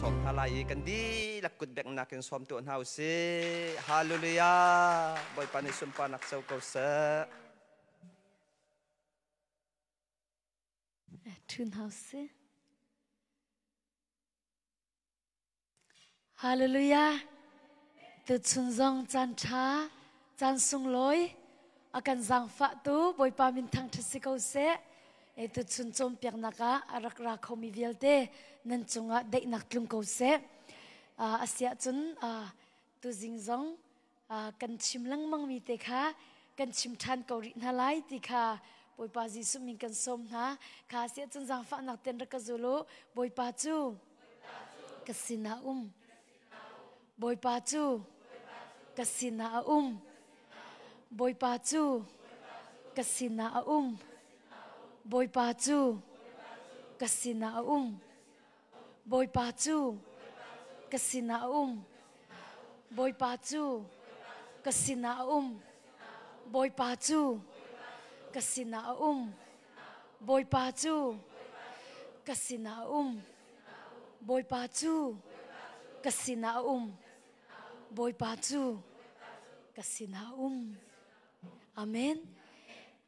kom thalai kan di lakut bek nakin som tu hau se haleluya boy pani sumpa nak sau kau se tun hau se haleluya tu chun zong chan cha chan sung loi akan zang fa tu boy pa min thang thasi kau se tu chun chom piak naka arak ra khomi velte nan chunga dei nak tlung ko se asia chun tu jing zong kan chim lang mang mi te kha kan chim than ko ri na lai ti kha boy pa ji su min kan som na kha asia chun jang fa nak ten ra ka zulu boy pa chu kasina boy pa chu kasina boy pa chu kasina boy pa chu kasina boy pa chu kasina boy pa chu kasina boy pa chu kasina boy pa chu kasina boy pa chu kasina boy pa chu kasina amen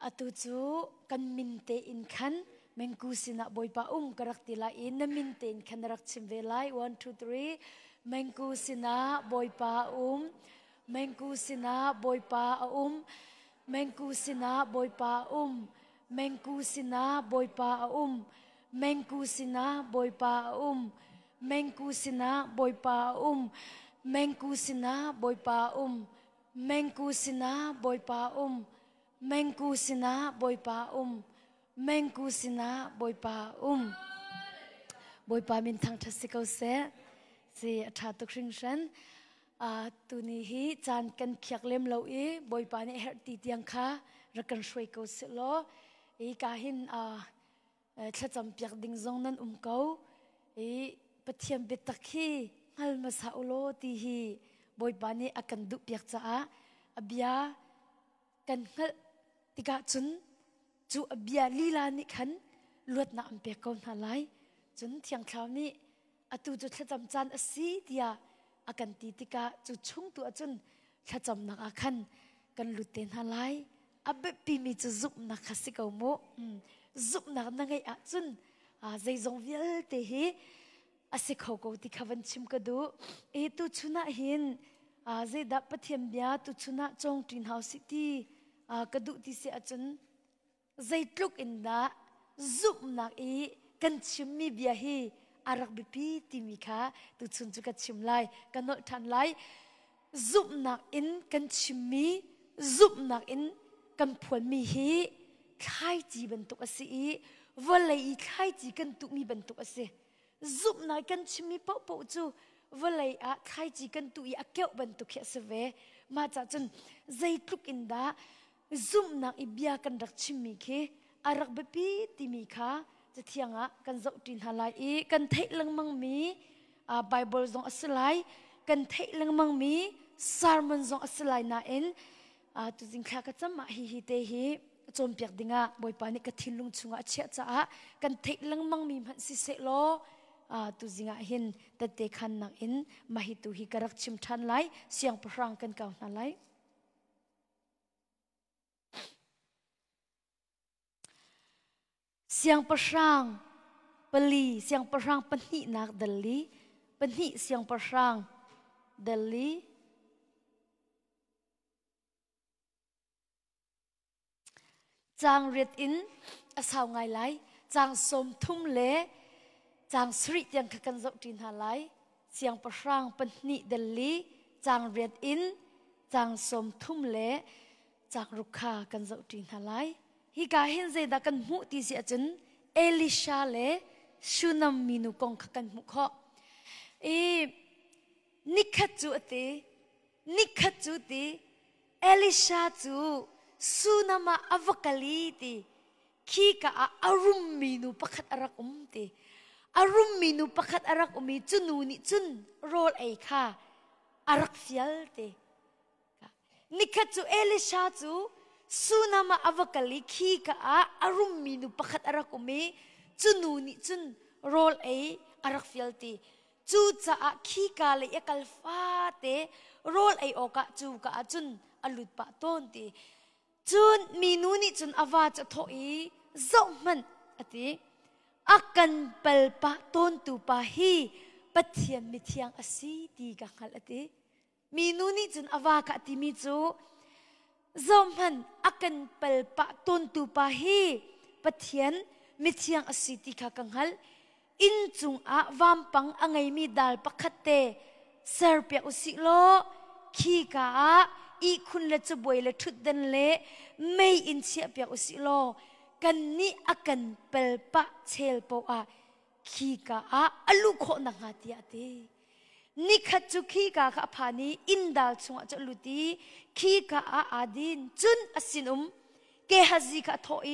atu chu kan minte in khan mengku sina boy pa karaktila in na minte in khan rak chim velai 1 2 3 mengku sina boy pa mengku sina boy pa mengku sina boy pa mengku sina boy pa mengku sina boy pa mengku sina boy pa mengku sina boy pa mengku sina boy pa mengku sina boy pa mengku sina boy pa boy pa min thang thasi kau se si atha tu khring shan tu ni hi chan kan khiak lem lo e boy pa ni her ti tiang kha ra kan shoi kau se lo e ka hin thla cham piak ding zong nan kau e pathiam be takhi ngal ma sa ulo ti hi boy pa ni akan du piak cha abia kan ngal tika chun chu abia lila ni khan luat na ampe ko na lai chun thiang thlau ni atu chu thacham chan asi tia akan ti tika chu chung tu achun thacham na khan kan luten na lai abe pi mi chu zup na khasi ko mo zup na na ngai a chun zai zong vial te hi ase kho ko ti khawan chim ka du e tu chuna hin zai da pathiam bia tu chuna chong tin house ti kadu ti se achun zai tluk in da zup na e kan chim mi bia hi arak bi pi ti mi kha tu chun chu ka chim lai kan no than lai zup na in kan chim mi zup na in kan phon mi hi khai ji ban tuk ase i volai khai ji kan tuk mi ban tuk ase zup na kan chim mi po po chu volai a khai ji kan tu i akeu ban tuk khia se ve ma cha chun zai tluk in da zum na ibia kan rak chimmi khe arak bepi timi kha cha thianga kan zau tin halai e kan thei lang mang mi bible zong aslai kan thei lang mang mi sermon zong aslai na en tu jing kha ka chama hi te hi chom piak dinga boy pa ni ka thilung chunga che cha kan thei lang mang mi man si se lo tu jinga hin ta te khan nak in mahi tu hi karak chim than lai siang prang kan kaw na lai siang prang pali siang prang pani nak dali pani siang prang dali chang riat in asaw ngai lai chang som thum le chang sri tiang kan zau tin halai siang prang pani dali chang riat in chang som thum le chang rukha kan zau tin halai hi ka hin zai da kan mu ti si achun elisha le shunam minu kong kan mu kho e nikhat chu ti elisha chu sunama avakali ti khi ka arum minu pakhat arak ti arum minu pakhat arak umi chunu ni chun rol ai kha arak fial te nikhat chu elisha chu sunama avakali khi ka arum minu pakhat arak umi chunu ni chun rol ai arak fial te จูจะขี้กาเลยกัลฟ้าเตโรลไอโอกะจูกะจุนอลุดปะต้นตีจุนมีนูนี่จุนอาวาจะทอีจอมันอติอากันเปลปะต้นตูปะฮีปัทยมมิเทียงอสีตีกังหัลอติมีนูนี่จุนอาวากะติมิจูจอมันอากันเปลปะต้นตูปะฮีปัทยมมิเทียงอสีตีกังหัลอินจุงอาวามปังอังไงมีดาลปักเตเซอร์เปียอุสิโลขีกาอีคุณเลจะบวยเลทุดดันเลไม่อินเชียเปียอุสิโลกันนี้อากันเปลปะเชลปวะขีกาอลุโคนังหาติอาตินิขัดจุขีกาข้าพานีอินดาลชงจะลุตีขีกาอาดินจุนอสินุมเกฮซิกาทอย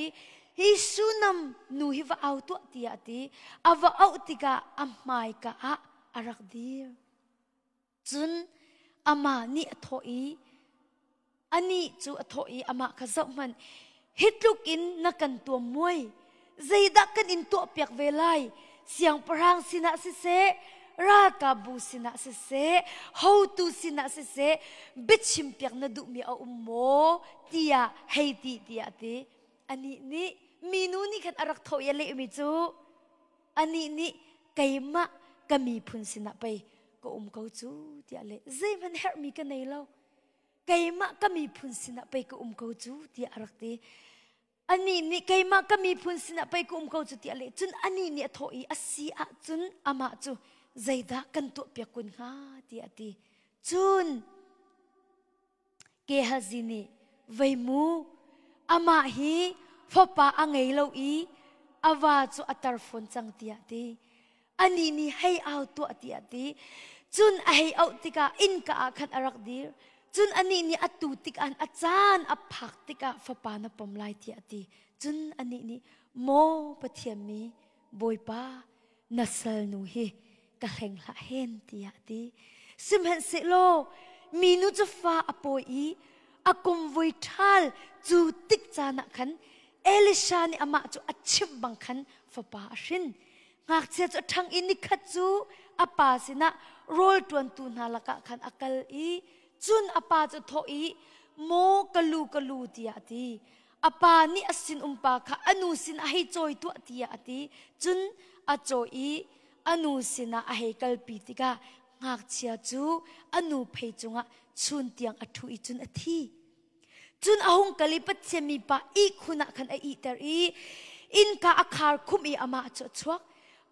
ฮิสุนัมนูฮิวะเอาตัวติอาติอาวะเอาติกาอัมไมกาอารักดีจุนอามานี่ทอยอันนี้จูทอยอามาขจมันฮิตลุกอินนักันตัวมวยใจดักกันอินตัวเปียกเวลัยเสียงพรางสินะสิเสรากาบูสินะสิเสฮาวตูสินะสิเสบิดชิมเปียกนดุมีเอาโมเตียเฮตีเตียเตอันนี้นี่มีนูนี่ขันอารักทอยเลมิจูอันนี้นี่ไกมะก็มีพุนสินะไปก็เขาจูเตียเลใจมันเฮร์มีกันในเราไกมะก็มีพุนสินะไปก็เขาจูเตียอารักเตอันนี้นี่ไกมาก็มีพุนสินะไปกุมเขาจุดที่อะไรจุนอันนี้เนี่ยทอยอาศีอาจุนอามาจูใจดักกันตัวเปียกุนหาที่อดีจุนเกฮาจินีไวมูอามาฮีฟปาอังไงเราอีอาวาจูอัตรฟอนจังที่อดีอันนี้นี่ให้เอาตัวที่อดีจุนให้เอาติกาอินกาขัดอารักดีจุนอันนี้นี่อัตุติกอันอาจารย์อภักติกาฟปานะปมไลที่อดีจุนอันนี้นี่โมปะเทียมีบอยปานัสลนูฮีกะเฮงละเฮนที่อดีซิมเฮนเซโลมีนุจฟ้าอปอยอากุมวิทัลจูติกจานะขันเอลิชานี่อามาจูอัดชิบบังขันฟปาชินงากเสียจูทั้งอินิคัดจูอาปาสินะโรลตวนตูนาละกะขันอักลอีจุนอปาจะทอีโมกลูตียตีอปานี่อสินปาค่ะอนุสินอให้จอยตัวตียตีจุนอจอยอนุสินอให้กัลปีติกางักเชียจูอนุเพยจุงะชุนเตียงอทุยจุนอทีจุนอหงกะลิปัจเจมีปาอีคุณะขันอีเตอรีอินกาอาคาร์คุมอีอามาจดชวก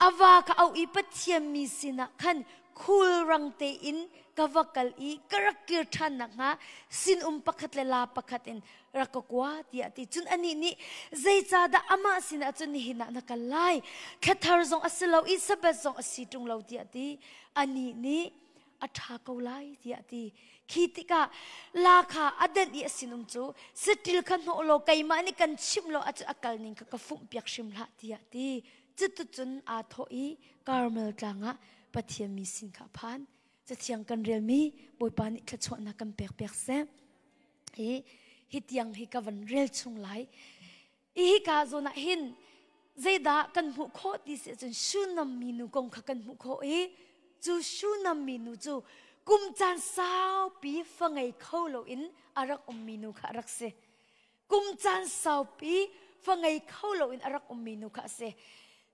อาวาค่ะเอาอีปัจเจมีสินะขันคูลรังเตอินกวกลอีกระกิรทันนักฮะสินปักขัดเลลาปักขัดอินรักกว่าที่อติจุนอันนี้นี่ใจจ่าดาอามาสินะจุนหินะนักไลแค่ทาร์ซงอัสเลาอีสเบซงอัสิจุงเลาที่อติอันนี้นี่อัฐากาวไลที่อติขีติกาลาคาอเดนอีสินุมจูสติลขันโนโลไกมานี่กันชิมโลอัจอักลนิงกะฟุ่มเปียกชิมละที่อติจุดจุนอาโทอีคาร์เมลจังะปะเทียมมีสินค้าพันจะเทียงกันเรียลมีบอยปานิขจรนักกันเปียกเซฮิตยังฮิกาวันเรียลชุงไหลฮิกาโซนักหินใจดากันมุขดิเสจนชูนัมมีนุกงขกันมุขจูชูนัมมีนุจูกุมจันสาวปีฟังไงเข้าโลอินอารักมีนุขารักเซกุมจันสาวปีฟังไงเข้าโลอินอารักมีนุขาเซ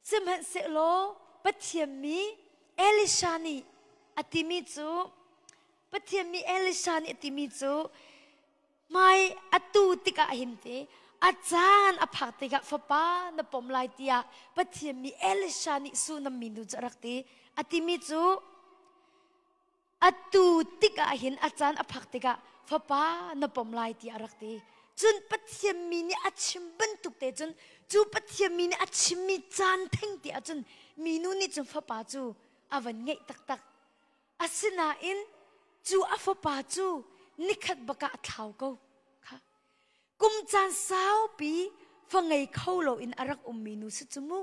ซิมเฮนเซโลปะเทียมีเอลิชานีอติมิจูปะเทียมีเอลิชานีอติมิจูไม่อตูติกาหินเตอาจารย์อภักติกาฟปานปมลายตียปะเทียมีเอลิชานีสุนัมมินุจรักเตอติมิจูอตูติกาหินอาจารย์อภักติกาฟปานปมลายตียรักเตจนปะเทียมีนี่อาชิมบันตุกเตจนจูปะเทียมีนี่อาชิมีจานเท่งตียจนมีนูนี่จนฟปาจูอาวันเงยตักอาศินาอินจูอาฟปาจูนิคัดบกะเท้ากูค่ะกุมจานสาวปีฟังไงเข้าโลอินอารักมีนูสุจมู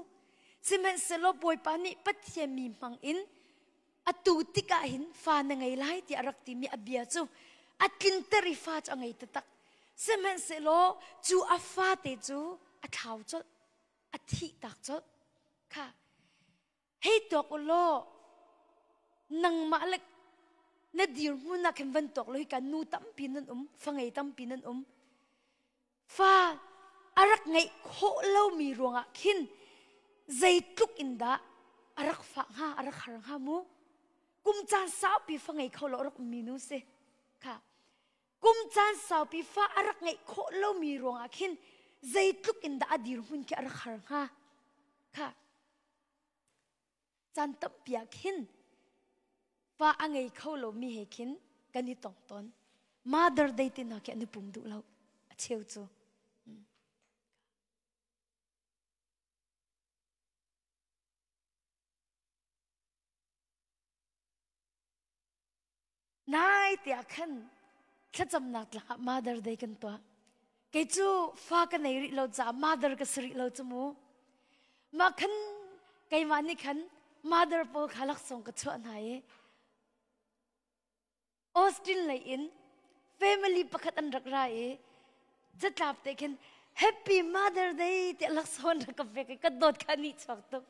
ซิเมนเซโลบอยปานิปัทยมีมังอินอตูติกาหินฟานไงไล่ที่อารักติมีอเบียจูอักินเตริฟาจงไงตักซิเมนเซโลจูอาฟาเตจูอาเท้าจดอาทิตักจดค่ะให้ตัวกุโล นังมาเล็กนาดีร์มุนักเห็นวันตกเลยกันนูตั้มปีนันฟังไงตั้มปีนันฟ้าอารักไงโคเล่ามีรวงอ่ะขินใจทุกอินดาอารักฟังฮาอารักหางฮามูกุมจานสาวปีฟังไงเขาเล่ารักมีนูเสค่ะกุมจานสาวปีฟ้าอารักไงโคเล่ามีรวงอ่ะขินใจทุกอินดาอดีร์มุนแกอารักหางฮาค่ะจานตั้มปีอ่ะขินฟ้าอังไงเขาเล่ามีเหขินกันนี่ตองตอนมาเดอร์ได้ตินหาแกนึกปุ่มดูเราเชี่ยวจูนายเตียขันถ้าจำนักละมาเดอร์ได้กันตัวเกจูฟ้ากันในริเราจะมาเดอร์ก็สริเราจมูมาขันไกมานี่ขันมาเดอร์พอขลักส่งกระชวนหายออสตินเลยอินเฟมิลี่ประคัดอันรักไรจะกลับแต่ขัน Happy Mother Day เตียลักษณะกับเฟกก็โดดขันนี่ชอบตุ๊ก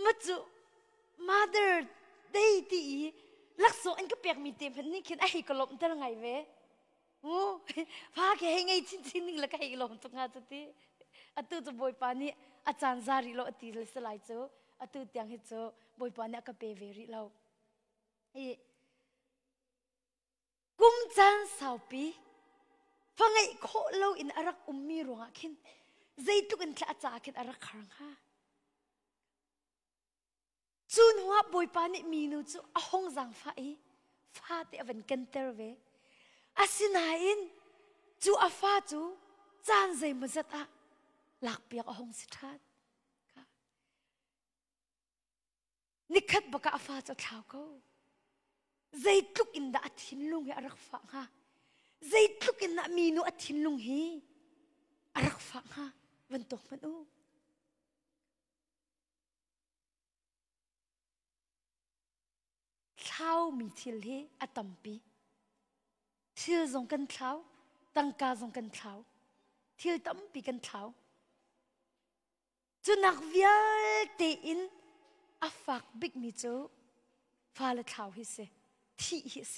มาจู Mother Day ที่ลักษณะอันก็เปียกมีเต็มพันนี่คิดไอ้ก็ลมตั้งไงเว้โอ้พาแค่ไงชิ้นนึงแล้วก็ให้ลมตรงนั้นที่อัตุจะบอยปานี่อาจารย์ซาริโลอติเลสไลโจอัตุเตียงเฮโจบอยปานี่ก็เปเวริเรากุมจันสาวปีฟังไงโคเราอินอารักมีรวงอ่ะคินใจทุกันทละจ่าคินอารักครั้งฮะจูนหัวบอยปานี่มีนูจูอาห้องจังฟ้าเตอวันกันเตอร์เวอาสินาอินจูอาฟ้าจูจานใจมันจะตาหลักเปียกอาห้องสิทัดนิคัดบกอาฟ้าจูเท้าเขาใจทุกอินดาอธินลุงให้อารักฟังฮะใจทุกอินดามีนูอธินลุงให้อารักฟังฮะวันตกมันเท้ามีทิลให้อตัมปีทิลส่งกันเท้าตังกาส่งกันเท้าทิลตัมปีกันเท้าจนนักวิลเตอินอาฟักบิ๊กมิจูฟ้าละเท้าฮิเซที่ฮิเซ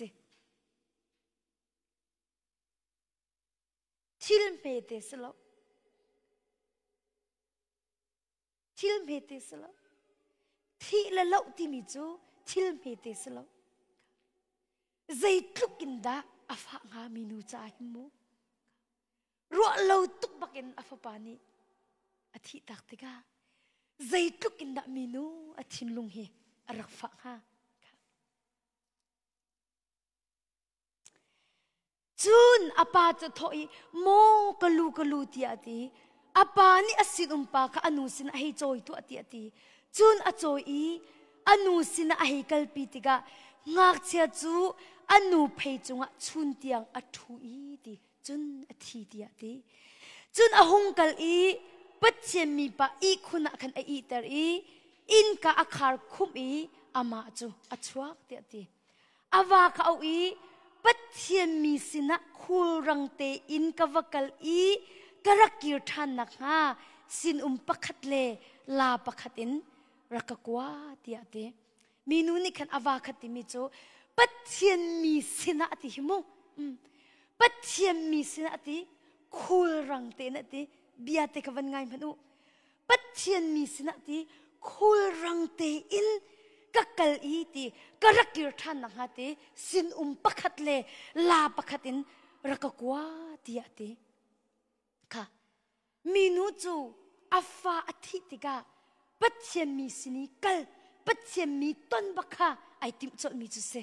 ทิลเมเตสลทิลเมเตสลที่ละเล่าที่มิจูทิลเมเตสลใจทุกินดาอาฟังหามินูจ่าหิมูรัวเราตุกบักินอาฟปานีอาทิตักติกาใจทุกินดามินูอาทินลุงเฮอารักฟังหาจูนอาปาจะถอยโมกลูตีอาตีอาปานี่อสินปาค่ะอนุสินให้จอยตัวตีอาตีจูนอจอยอนุสินให้กัลปีติกางักเชียจูอนุเพยจงะชุนเตียงอทุยตีจุนอทีตีอาตีจุนอหงกัลปัจเจมีปะคุณะคันอีเตอร์อินกะอาคาร์คุมอามาจูอชวักตีอาตีอาวาเขาปัจเจมีสินะคูรังเตอินกะวกัลกะรักกิรทันนักฮะสินปักขัดเลลาปักขัดอินรักกว่าตีอาตีมีนูนี่คันอาวาขัดติมิโจปัจเจมีสินะติหิโมปัจเจมีสินะติคูรังเตนะติเบียเตกวันไงมันปัจเจมีสินะติคูรังเตอินกักลตีกรักกิรทันนักฮะติสินปักขัดเลลาปักขัดอินรักกว่าตีอาตีค่ะมีนูจูอาฟ้าอธิติกาปัจเจมีสินิกัลปัจเจมีต้นบักฮะไอติมจดมีจุเส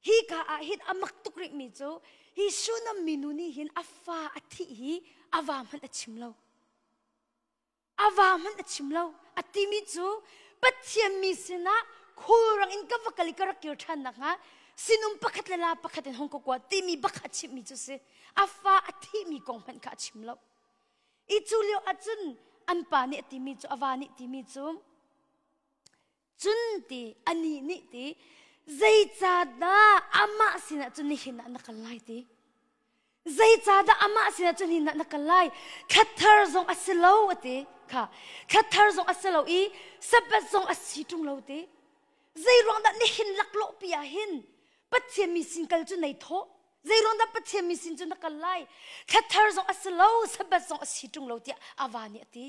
ฮีกาหินอามักตุกริมิจูฮีชูนัมมินุนีหินอาฟ้าอธิฮีอาวามันอชิมเลาอาวามันอชิมเลาอติมิจูปัจเจมีสินะคูรังอินกัฟกัลิกรักยูทันนักฮะสินุมปักขัดเลลาปักขัดในห้องกว่าติมีบักขัดชิมมิจูเสอาฟ้าอธิมีกองพันขัดชิมเลาอีจูเลียวอาจุนอันปานิติมิจูอาวานิติมิจูจุนตีอันนี้นิตีใจจาดาอามาสินะจุนนี่เห็นนักไล่ตี zai cha da ama sina chuni na nakalai khathar zong asilo ati kha khathar zong asilo I sabat zong asitung lo te zai rong da ni hin lak lo pia hin pathiam mi sin kal chu nei tho zai rong da pathiam mi sin chu nakalai khathar zong asilo sabat zong asitung lo ti awani ati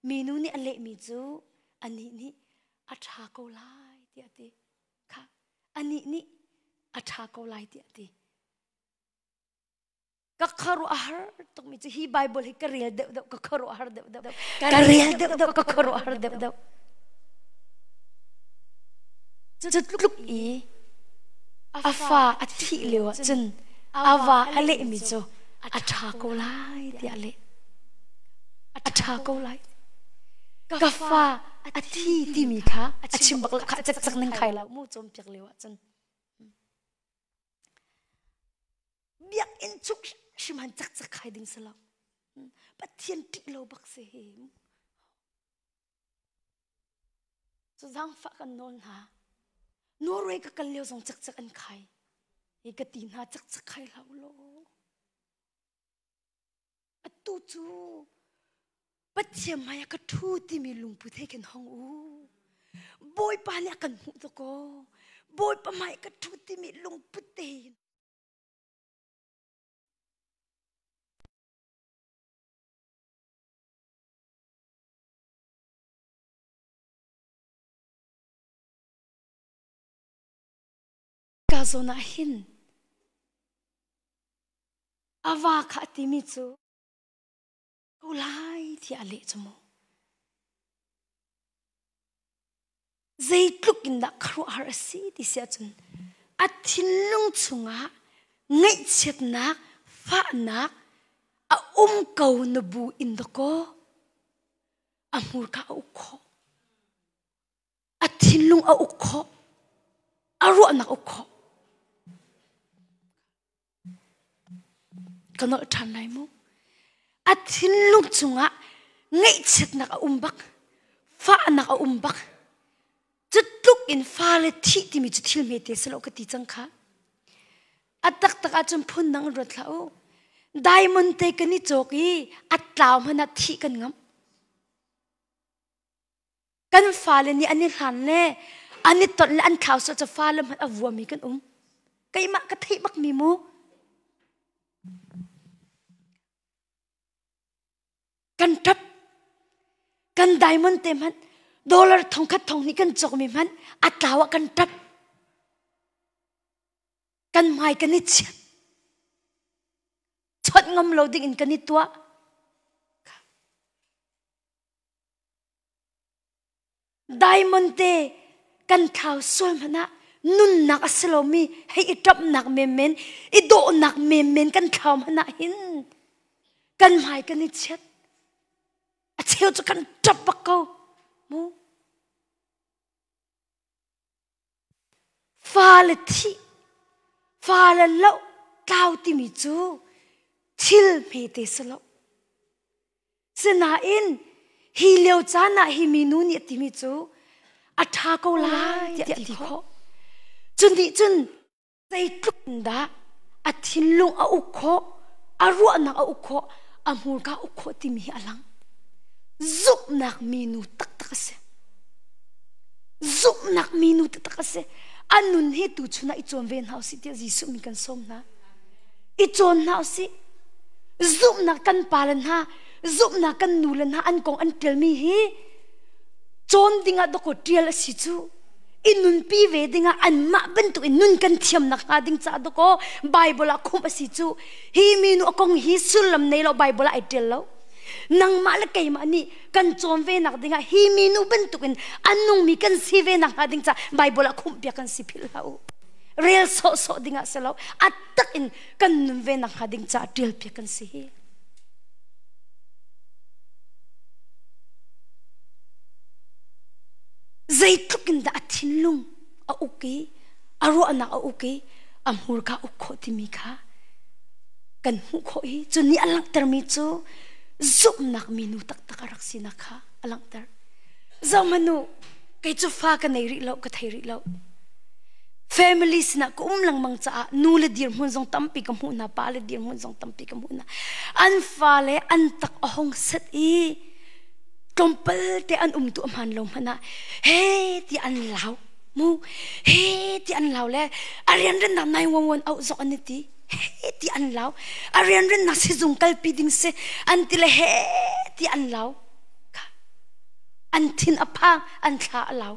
minu ni ale mi chu ani ni atha ko lai ti ati kha ani ni atha ko lai ti ati kakharu ahar tok mi chu hi bible hi karel de kakharu ahar de karel de kakharu ahar de chutluk I afa athi lewa chun awa ale mi chu atha ko lai ti ale atha ko lai kafa athi ti mi kha achim bak kha chak chak ning khai la mu chom pyak lewa chun biak in chuk shiman chak chak khai ding sala pathian tik lo bak se he so zang fa kan non ha norway ka kal leo zong chak chak an khai e ka tin ha chak chak khai la lo atu chu pathiam maya ka thu ti mi lung pu the ken hong u boy pa nya kan hu to ko boy pa mai ka thu ti mi lung pu te zona hin awa kha ti mi chu ko lai thi ale chumo zai tluk in da khru har si ti sia chun athin lung chunga ngai chet na fa na a ko na bu in da ko amur ka u kho athin lung a u kho aru na u kho kanol than nai mo athin lung chunga ngai chet na ka umbak fa na ka umbak chutluk in fa le thi ti mi chu thil me te selo ka ti chang kha atak taka chum phun nang ro thlau diamond te kani choki atlaw mana thi kan ngam kan fa le ni ani han le ani tot le an thau so cha fa lam a vuwa mi kan kai ma ka thei bak mi mo kan tap kan diamond te man dollar thong khat thong ni kan chok mi man atlawa kan tap kan mai kan ni chet chot ngam loading in kan ni tua diamond te kan thau sol mana nun nak aslomi hei itap nak memen ido nak memen kan thau mana hin kan mai kan ni chet acheu chu kan tap bakko mu fa le thi fa le lo tao ti mi chu thil me te salo sina in hi leo cha na hi mi nu ni ti mi chu atha ko la ti kho chun di chun sei tuk da athin lung a u kho aru na a u kho amur ka u kho ti mi alang zup nak minu tak tak se zup nak minu tak tak se anun he tu chuna ichon ven house ti jisu mi kan som na ichon house zup nak kan palan ha zup nak kan nulan ha an kong an tel mi hi chon dinga do ko tiel si chu inun pi ve dinga an ma ben tu inun kan thiam nak ha ding cha do ko bible a khum si chu hi minu akong hi sulam nei lo bible ai tel lo nang mala kay mani kan chom ve nak dinga hi minu bentukin anung mi kan si ve nak ading cha bible a khumpia kan si phil hau real so dinga selo atak in kan ve nak ading cha til pia kan si zai tukin da athinlung a uki aru ana a uki amhur ka ukho ti mi kha kan hu khoi chuni alak ter mi chu zup nak minu tak takarak sinakha alang tar zamanu kay chu fa ka nei ri lo ka thai ri lo family sina lang mang cha nu le dir mun jong tampi kam hu na pa le dir mun jong tampi kam hu na an fa le an tak ahong set i kompel te an tu man lo mana he ti an lau mu he ti an lau le arian ren na 911 au zo an ti he ti an lau arian ren na se jung kal pi ding se an ti le he ti an lau an tin apang an tha lau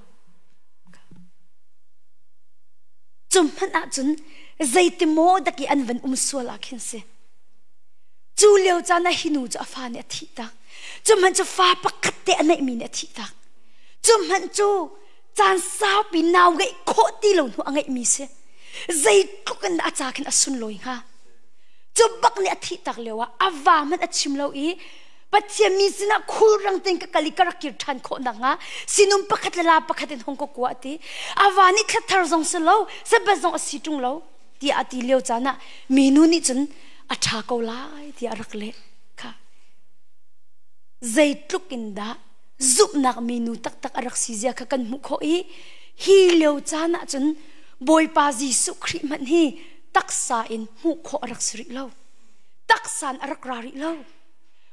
chum hana chun zaiti mo daki an van suala khin se chu leo chana hinu cha fa ne thi ta chum han chu fa pakhat te anai mi ne thi ta chum han chu chan sao pi naw gai kho ti lo nu angai mi se zai tukan a cha khin asun loi ha chu bak ne thi tak lewa awa man achim lo i pathiam mi sina khul rang teng ka kali kar kir than kho na nga sinum pakhat la pakhat en hong ko kwa ti awani khathar jong se lo sa ba jong asitung lo ti ati leo chana minu ni chun a tha ko lai ti arak le kha zai tlukin da zup nak minu tak tak arak si zia kha kan mu kho i hi leo chana chun boy pa jisu khri man hi taksa in mu kho arak sri lo taksan arak rari lo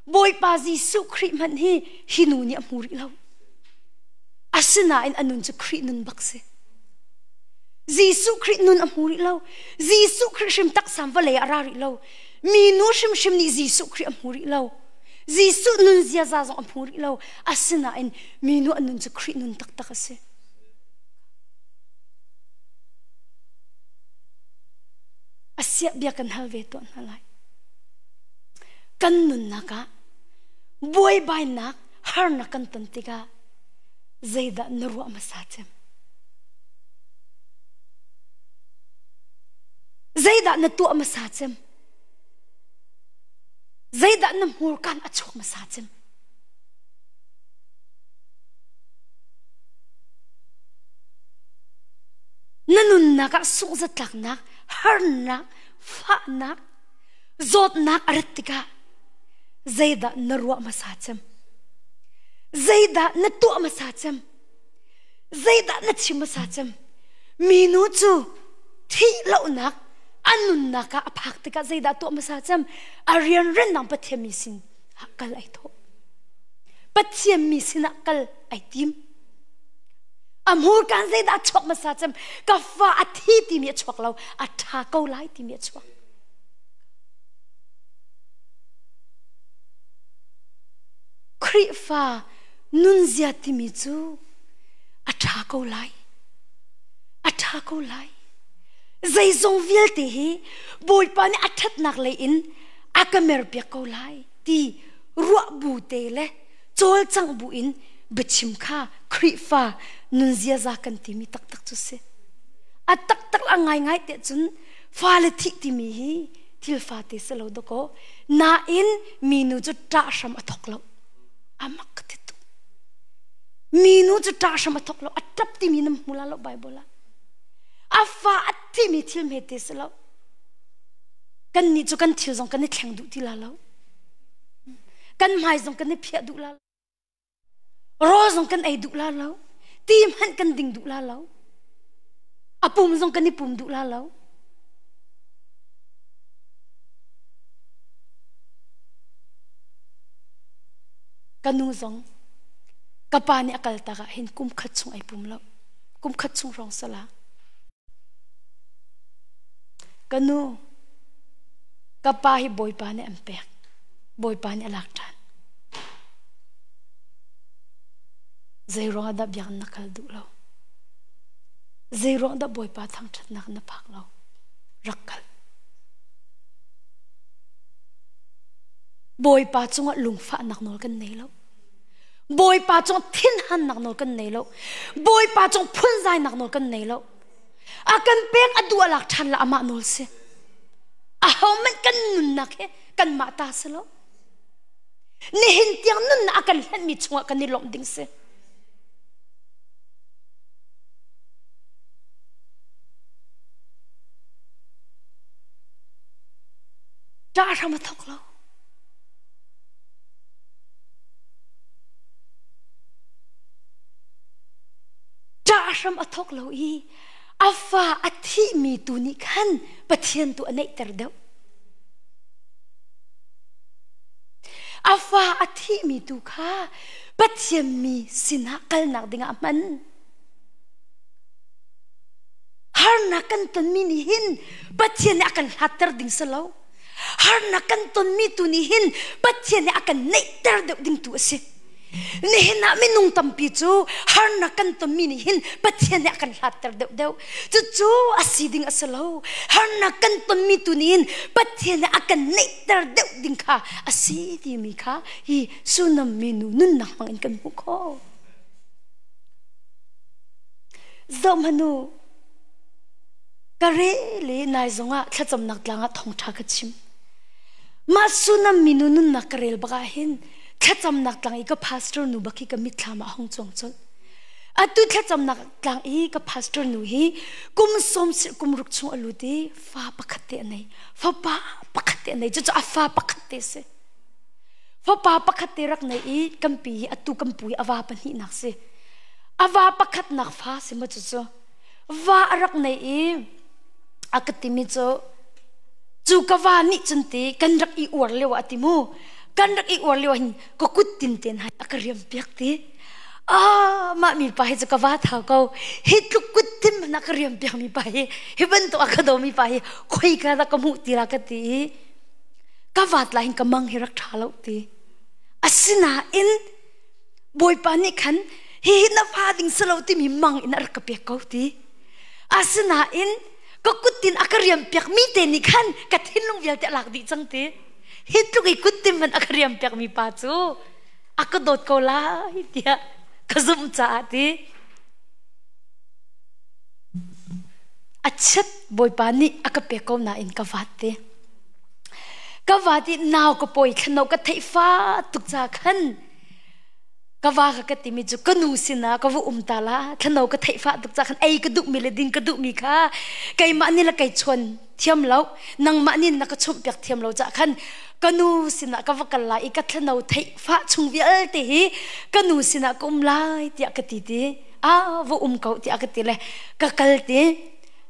boy pa jisu khri man hi hinu ni amuri lo asina in anun chu khri nun bakse jisu khri nun amuri lo jisu khri shim tak sam vale arari lo minu shim ni jisu khri amuri lo jisu nun zia za zo amuri lo asina in minu anun chu khri nun tak tak ase asia bia kan halve to nalai kan nun naka boy bai nak har na kan tantika zaida narwa masachem zaida na tu masachem zaida na mur kan achok masachem nanun naka sungza tlak nak har nak fa nak zot nak aratika zaida narwa masachem zaida na tu masachem zaida na chi masachem minu chu thi lo nak anun naka aphak tika zaida tu masachem arian ren nang pathiam mi sin hakal ai tho pathiam mi sin akal ai tim amur kan zaida chok masachem ka fa athi ti mi chok lo atha ko lai ti mi chok khri fa nun zia ti mi chu atha ko lai zai zong vil ti hi boy pa ni athat nak le in akamer pe ko lai ti ruwa bu te le chol chang bu in bichim kha khri fa nun zia za kan ti mi tak tak chu se a tak tak la ngai te chun fa le thi ti mi hi thil fa te se lo do ko na in minu chu ta sham athok lo amak te tu minu chu ta sham athok lo atap ti mi nam mula lo bible afa ati mi thil me te se lo kan ni chu kan thil jong kan ni thlang du ti la lo kan mai jong kan ni phia du la ro jong kan ai du la lo tim han kan ding du la lo apum jong kan ni pum du la lo kanu zong kapani akal taka hin kum khat chung ai pum lo kum khat chung rong sala kanu kapa hi boy pa ne ampek boy pa ne alak tan zairo da biang nakal du lo zairo da boy pa thang that nak na phak lo rakal boy pa chunga lungfa nak nol kan nei lo boy pa chung thin han nak nol kan nei lo boy pa chung phun zai nak nol kan nei lo akan pek adu alak than la ama nol se a homen kan nun nak he kan ma ta se lo ni hin tiang nun na akan han mi chunga kan ni lom ding se da ram thok lo da ram athok lo i อาฟ้าอธิมีตุนิขันปะเทียนตัวในเตอร์เดวอาฟ้าอธิมีตุข้าปะเทียนมีสินะกัลนักดิ่งอามันฮาร์นักกันตันมีนิหินปะเทียนอากันฮัตเตอร์ดิ่งสลาวฮาร์นักกันตันมีตุนิหินปะเทียนอากันในเตอร์เดวดิ่งตัวเสนี่เห็นนะไม่นุ่งตั้มปีจูฮาร์นักกันตันมีนิหินปะเทียนอากันฮัตเตอร์เดวจูอาศิดิ่งสลาวฮาร์นักกันตันมีตุนิหินปะเทียนอากันในเตอร์เดวดิ่งข้าอาศิดิ่งมีข้าฮีสุนัมมีนุนนักมังอินกันมุขจอมนูกะเรลีนายจงอ่ะแค่จำนักลางอ่ะทองทักชิมมาสุนัมมินุนุนนักเรลบกาหินแค่จำนักลางอีกพาสเตอร์นูบักอีกมิตรมาห้องจงจดอะตุแค่จำนักลางอีกพาสเตอร์นูฮีกุมสมศิกุมรุกชงอลูดีฟ้าปักเตะไหนฟ้าป้าปักเตะไหนจะจะฟ้าปักเตะเสฟ้าป้าปักเตะรักไหนอีกัมปีอะตุกัมปุยอาวาปันหินักเสอาวาปักนักฟ้าเสมาจะจะว่ารักไหนอีอากติมิโจจูกวานิจันติกันรักอีอวดเลวอติมูกันรักอีอวดเลวหินก็กุดตินเตียนให้อากเรียมเปียกตีมามีไปจูกวาท้าเขาฮิตลุกกุดติมนักเรียมเปียกมีไปฮิบันตัวอากาโดมีไปคุยกันแล้วก็มุติรักตีกวาดลายหินกำมังฮิรักท้าเลวตีอาศินาอินบอยปานิขันฮินาฟาดิงสลาวตีมีมังอินรักเปียกเขาตีอาศินาอินก็กุดตินอากาเรียมเปียกมีเตนิขันกัดหินลงเวียลแต่หลักดีจังตีฮิตลุกอีกุดตินมันอากาเรียมเปียกมีป้าจูอากาโดดเขาลาฮิตยากระซุ่มจ่าตีอัจฉริบอยปานี่อากาเปียกเขาหน้าอินกวาดตีกวาดที่นาวก็ปอยขนมก็เทฟ้าตุกจ่าขันกว่าก็ติมิจุกนูสินะกว่าตาละขนมก็เทฟ้าตุกจากขันไอกระดุกมีเลดินกระดุกมีค่ะไก่มานี่ละไก่ชนเทียมเล้านังมานี่นักชมเปียกเทียมเล้าจากขันกนูสินะกว่ากันละอีกขนมเทฟ้าชงวิเอลตีกนูสินะก็ลายที่อกติตีว่าเขาที่อกติเลยก็กัลตี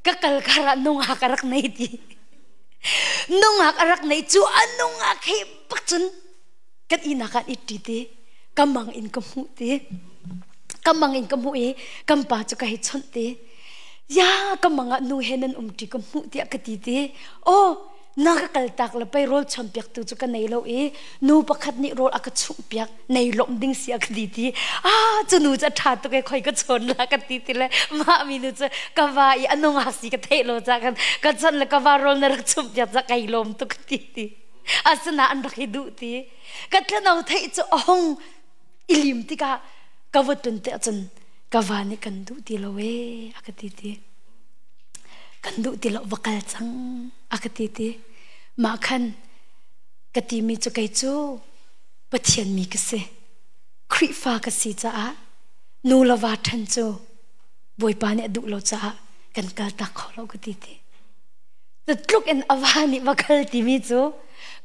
ก็กัลการะนงหักรักในตีนงหักรักในจูอันนงหักให้ปักจนกันอีนักกันอีตีตีกำมังอินกำหูตีกำมังอินกำหูกำปาจุกให้ชนตียากำมังอ่ะนูเห็นนั่นตีกำหูตีกตีตีโอ้นักกัลตักละไปโรลชมเปียกตัวจุกในโลนูประคัดนี่โรลอักชุมเปียกในลมดิ้งเสียกตีตีจะนูจะทัดตัวใครก็ชนละกตีตีเลยมามีนูจะกะว่าอีอันนงหักสีกเทโลจากกันก็ชนละกะว่าโรลนรักชุมเปียกจะไกลมตุกตีตีอาสนะอันรักดูตีก็ถ้าเราเทจะอ่องอิลิมติกากวตุนเตจันกวานิกันดูติโลเวอากติติกันดูติโลวกัลจังอากติติมาคันกติมีจุกไกจูปะเทียนมีกษคริฟ้ากษีจ้านูลวาทันจูบอยปานี่ดูโลจ้ากันกัลตักขอโลกติติแต่ลุกเอ็นอวานิวกัลติมีจู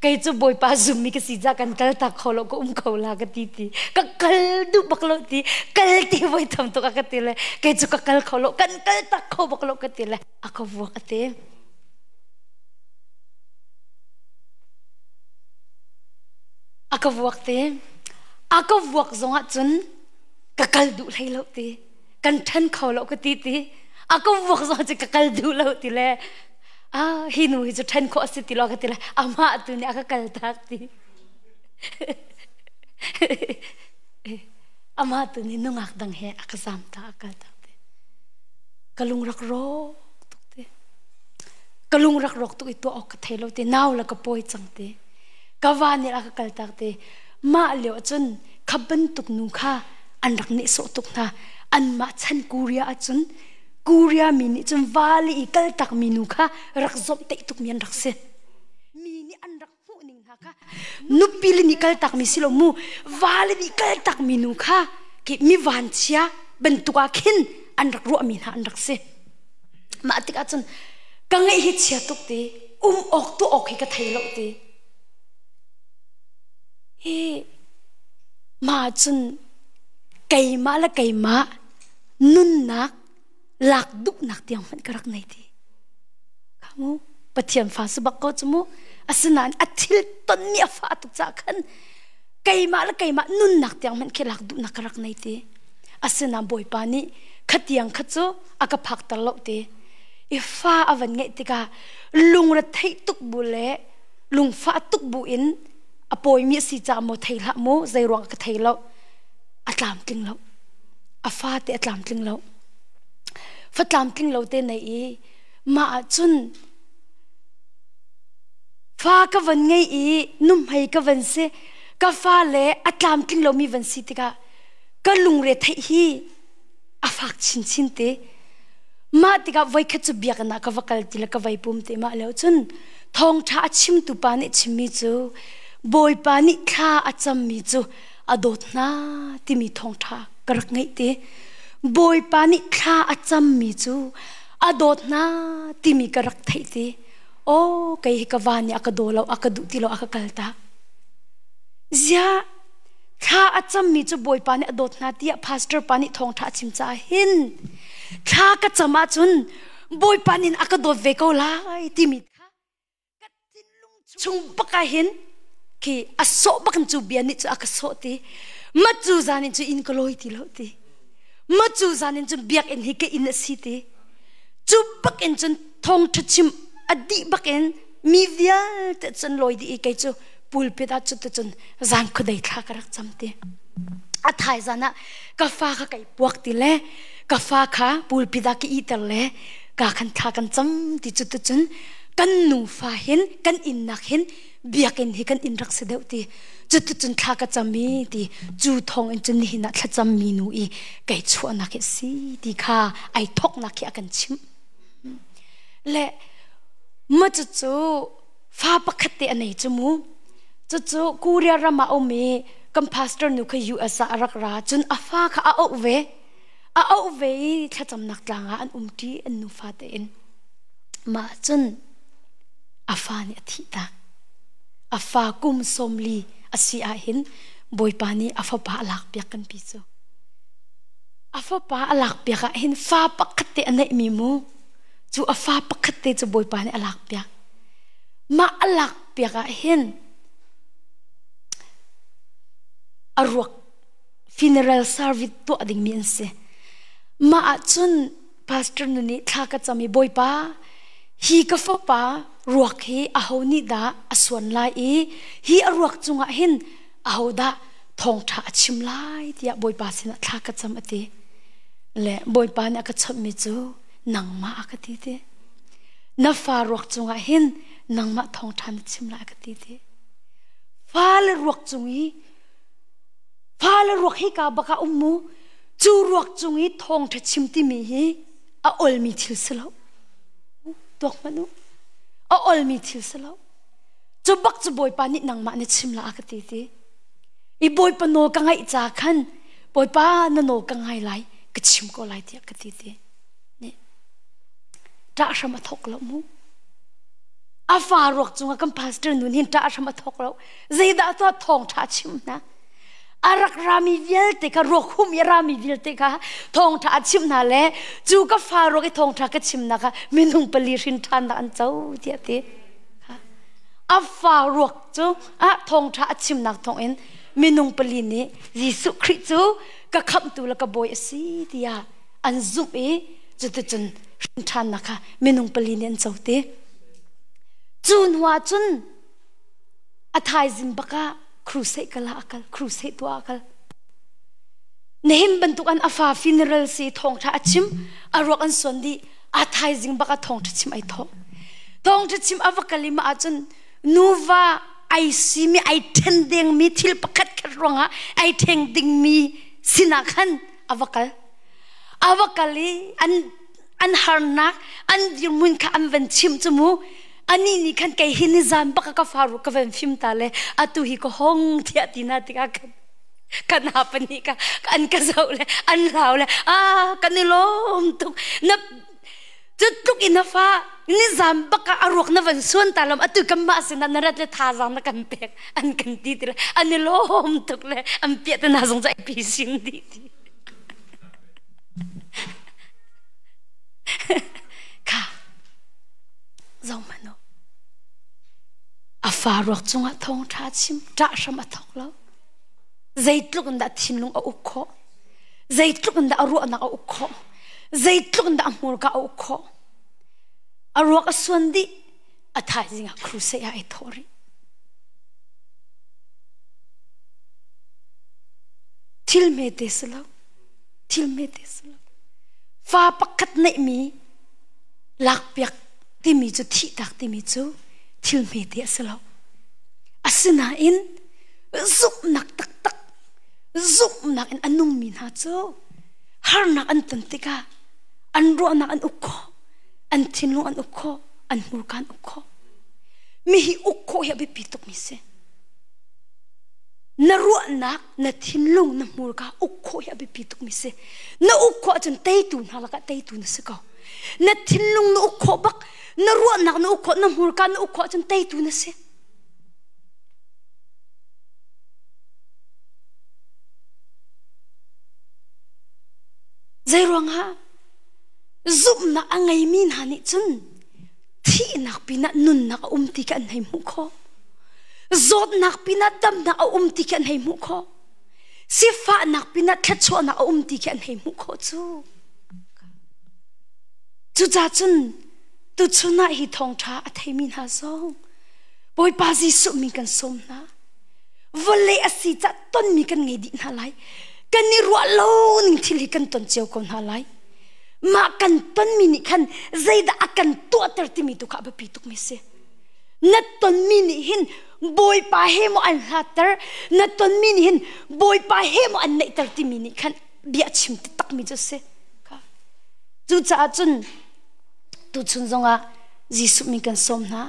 ไก่จูบอยปาซุมมีกษีจ้ากันกัลตักขอโลก็เขาลากติติก็กัลดูบักโลติกัลติบอยทำตัวกัติเลยไก่จูก็กัลขอโลกันกัลตักขอบักโลกัติเลยอากวัวกติอากวัวกติอากวัวกจงอ่ะจุนก็กัลดูเลยโลติกันทันขอโลกติติอากวัวกจงอ่ะจะก็กัลดูโลติเลยฮินูฮิจุทันข้อสิติลอกติละอามาตุนี่อากัลตักติอามาตุนี่นุ่งอักดังเฮอากัสามตาอากัลตักติกะลุงรักโรตุกติกะลุงรักโรตุกตัวออกกะเทโลตินาวละกะปอยจังติกะวานี่อากัลตักติมาเหลียวจุนขับบันตุกนูค่ะอันรักนิโสตุกนาอันมาชันกูเรียจุนกูเรียมินิจนวาลีอีกัลตักมินุค่ะรักจบเตะตุกมีอันรักเสมินิอันรักหูนิงค่ะนุปิลินิกัลตักมิสิโลมูวาลีอีกัลตักมินุค่ะกิมีวันเชียเป็นตัวขินอันรักรัวมินหาอันรักเสมาติกาจนกังไอฮิตเชียตุกตีออกตัวออกให้กระเทยโลตีเฮมาจนไก่มาละไก่มานุ่นนัก หลักดุนักเตียงมันกระไรทีขามูปะเทียนฟ้าสบักก็จมูอาสนานอัติลต้นเมียฟ้าตุกจากขันไก่มาละไก่มานุ่นนักเตียงมันแค่หลักดุนักกระไรทีอาสนานบ่อยปานี่ขัดเตียงขัดโจอากาพักตลอดทีอีฟ้าอวันไงติกาลุงระไทตุกบุเล่ลุงฟ้าตุกบุอินอปอยมีสีจามโมไทละโมใจรวงกไทละอัตลามติงละอาฟ้าเตอัตลามติงละฟัดลามติงละเตในอีมาจุนฟ้าก็วันไงอีนุ่มให้ก็วันเสก็ฟ้าเล่อัตลามติงละมีวันสิติกาก็ลุงเรไทฮีอาฟักชินเตมาติกาไว้แค่จะเบียกันนะก็ว่ากัลติละก็ไว้ปุ่มเตมาแล้วจนทองท้าชิมตุปานิชิมิจูบอยปานิข้าอาจำมิจูอดทนาที่มีทองท้ากระไงเตบอยปานิข้าอาจำมิจูอดทนาที่มีกระไทเตโอ้ไก่กวานี่อากาโดเราอากาดุติเราอากากัลตาเจ้าข้าอาจำมิจูบอยปานิอดทนาที่พาสเตอร์ปานิทองท้าชิมจ้าหินข้าก็จะมาจุนบอยปานินอากาโดเวกเอาไลที่มีข้ากัดจินลุงชุงปากเห็นที่อโศกบักจูเบียนิจูอากาโศตีมาจูจานิจูอินกลอยตีโลตีมาจูจานิจูเบียกอินฮิกอินสิตีจูบักอินจนทองทัชิมอดีบักอินมีเวียแต่จนลอยดีอีกจูปูลปิดาจุดจนจางก็ได้ทักรักจำตีอัฐายจานะกาฟ้าข้าไก่ปวกตีเล่กาฟ้าข้าปูลปิดากีอีตเล่กาคันทักกันจำตีจุดจนกันหนูฟ้าเห็นกันอินนักเห็นเบียกินให้กันอินรักเสด็จตีจุดจนทากจะมีตีจูทองอินจนหินักจะมีนูอีไก่ชัวนักสิตีข้าไอทอกนักกันชิมและเมื่อจู่ฟ้าปักเตอันไหนจมูจู่กูเรียรามาอเมกัมพาสเตอร์นูขยูอาสารักราจนอาฟ้าข้าเอาเวถ้าจำนักลางอันตีอันนูฟ้าเตนมาจนอาฟ้าเนี่ยทิตาอาฟ้ากุมสมลีอาศิอาหินบอยปานีอาฟ้าปาลักเปียกันพิจูอาฟ้าปาลักเปียกันหินฟ้าปักเตอันไหนมีมูจูอาฟ้าปักเตจูบอยปานีลักเปียมาลักเปียกันหินอรวก funeral service ตัวดิ่งมีนเสมาจุน pastor นุนี่ท้าก็จะมีบอยปาฮีก็ฟ้าปารวกฮีอาหูนิดาอส่วนลายฮีอรวกจุงอ่ะเห็นอาหูดาทองท้าชิมลายที่บอยปาสินะท้าก็จะมาตีและบอยปาเนี่ยก็ชอบมิจูนังมาก็ตีเตนับฟ้ารวกจุงอ่ะเห็นนังมาทองท้าชิมลายก็ตีเตฟ้าเลยรวกจุงฮีฟ้าเลยรวกฮีกาบักอุมูจูรวกจุงฮีทองท้าชิมที่มีฮีอาอลมีทิลสลาวดอกมันออลมีทิลสลาวจูบักจูบอยปานินังมาเนชิมลาอกตีตีอีบอยปนโนกังไงจากขันบอยปานโนกังไงไหลกชิมก็ไหลที่อกตีตีนี่จ้าสมาทกแล้วมูอาฟารวกจุงกัมพาสเตอร์นุนหินจ้าสมาทกแล้วเจดาตัวทองท้าชิมนะอารักรามีเวลเตการวกหุมยารามีเวลเตกาทองท้าชิมนาเล่จูก็ฟารวกทองท้ากชิมนะคะมินุงปลีรินทันอันเจ้าเดียตีอาฟารวกจูทองท้าชิมนักทองเอ็นมินุงปลีนี้ยิสุคริสจูก็คำตัวละก็บอยสีเดียอันซุปจุดจนรินทันนะคะมินุงปลีนี้อันเจ้าตีจูนหัวจุนอาทายซิมบักะครูเซกลาอักลครูเซตัวอักลเนหิมบรรทุกอันอาฟาฟินเรลซีทองท้าชิมอารวกอันส่วนดีอาทายซิมบักะทองท้าชิมไอทองท้าชิมอาวกลิมาจนนูวาไอซีมีไอเทนเดงมีทิลปะคัดคัดรองะไอเทงดิงมีสินักขันอาวกลีอันฮาร์นักอันดิมุนข้าอันเวนชิมจมูอันนี้นี่ขันไก่หินจามบักกะฟารุกเวนฟิมตาเลอตุฮิก็ห้องเทียตินาติกากันหาปนิกาอันกะเจ้าเลยอันเราเลยกันนี่ล้มตุกนับจุดตุกอินฟ้านี่จามบักกะอารวกนับวันส่วนตาลมอตุกมาสินันรัดเลยท่าจามนักกันเป็กอันกันตีเลยอันนี่ล้มตุกเลยอันเปียตนาสงใจพิสิงดี ค่ะเรามาโนอาฟารุกจงอาทองท่าชิมจ้าชมาทอกแล้วใจตุกันดาทิมลงเอาอุโคใจตุกันดาอรุณนักเอาอุโคใจตุกันดาอมูรกเอาอุโคอรุณก็ส่วนดีอาทายจิงาครูเสียไอทอรีทิลเมเดสแล้วทิลเมเดสแล้วฟ้าปักขัดในมีหลักเปียกที่มีจุดที่ตักที่มีจุดทิลเมเดสแล้วอาศนาอินซุบนักตักตักซุบนักอินอันนุ่มมีนาจูฮาร์นักอันตันติกาอันรัวนักอันอุโคอันทินลุงอันอุโคอันมูร์กันอุโคมีหิอุโคอย่าไปปิดตกมิเซนรัวนักนทินลุงนมูร์กันอุโคอย่าไปปิดตกมิเซนอุโคจนเตยตูนฮาลกะเตยตูนสกานทินลุงนอุโคบักนรัวนักนอุโคนมูร์กันนอุโคจนเตยตูนเซใจร้องฮะซุบนักอังไงมีนหานิจุนที่นักปีนักนุนนักติกันให้มุขจดนักปีนักดำนักติกันให้มุขสิฟ้านักปีนักแค่ชัวนักติกันให้มุขจูจ้าจุนตุจุนนักฮิทองช้าอัฐมินหาซองบอยปาจิสุมีกันสมนะวันเล่อสิจัดต้นมีกันไงดินหาไลกันนี่รัวโลนิ่งที่ลิกันต้นเจียวคนหาไลมากันต้นมินิคันใจด่ากันตัวเตอร์ติมิตุกะแบบปีตุกมิเซนัดต้นมินิหินบอยปาเฮโมอันฮัตเตอร์นัดต้นมินิหินบอยปาเฮโมอันเนเตอร์ติมินิคันเบียชิมติตักมิจุเซค่ะจูจ้าจุนตุจุนจงอาจิสุมีกันสมนะ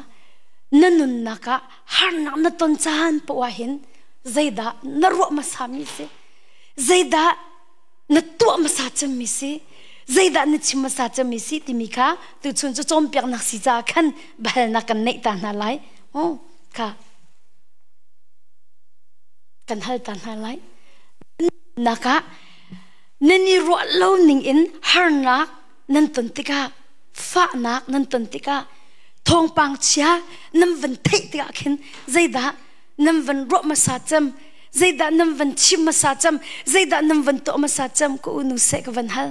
นันนุนนักะฮาร์นักนัดต้นจานปวาหินใจด่านรัวมาสามิเซใจด่านัดตัวมาสาจมิเซใจด่านัดชิมมาสาจมิเซติมิค่ะตุจุนจะจอมเปียกนักสิจ้าขันบาลนักกันเนตานาไลโอ้ค่ะกันฮัลตานาไลนักะนันนี่รัวเล่าหนึ่งอินฮาร์นักนันตันติกาฟ้านักนันตันติกาทองปังเชียนันวันเทติกาขินใจด่านันวันรัวมาสาจมใจด่านันวันชิมมาสาจมใจด่านันวันโตมาสาจมกูอุนุเสกวันฮัล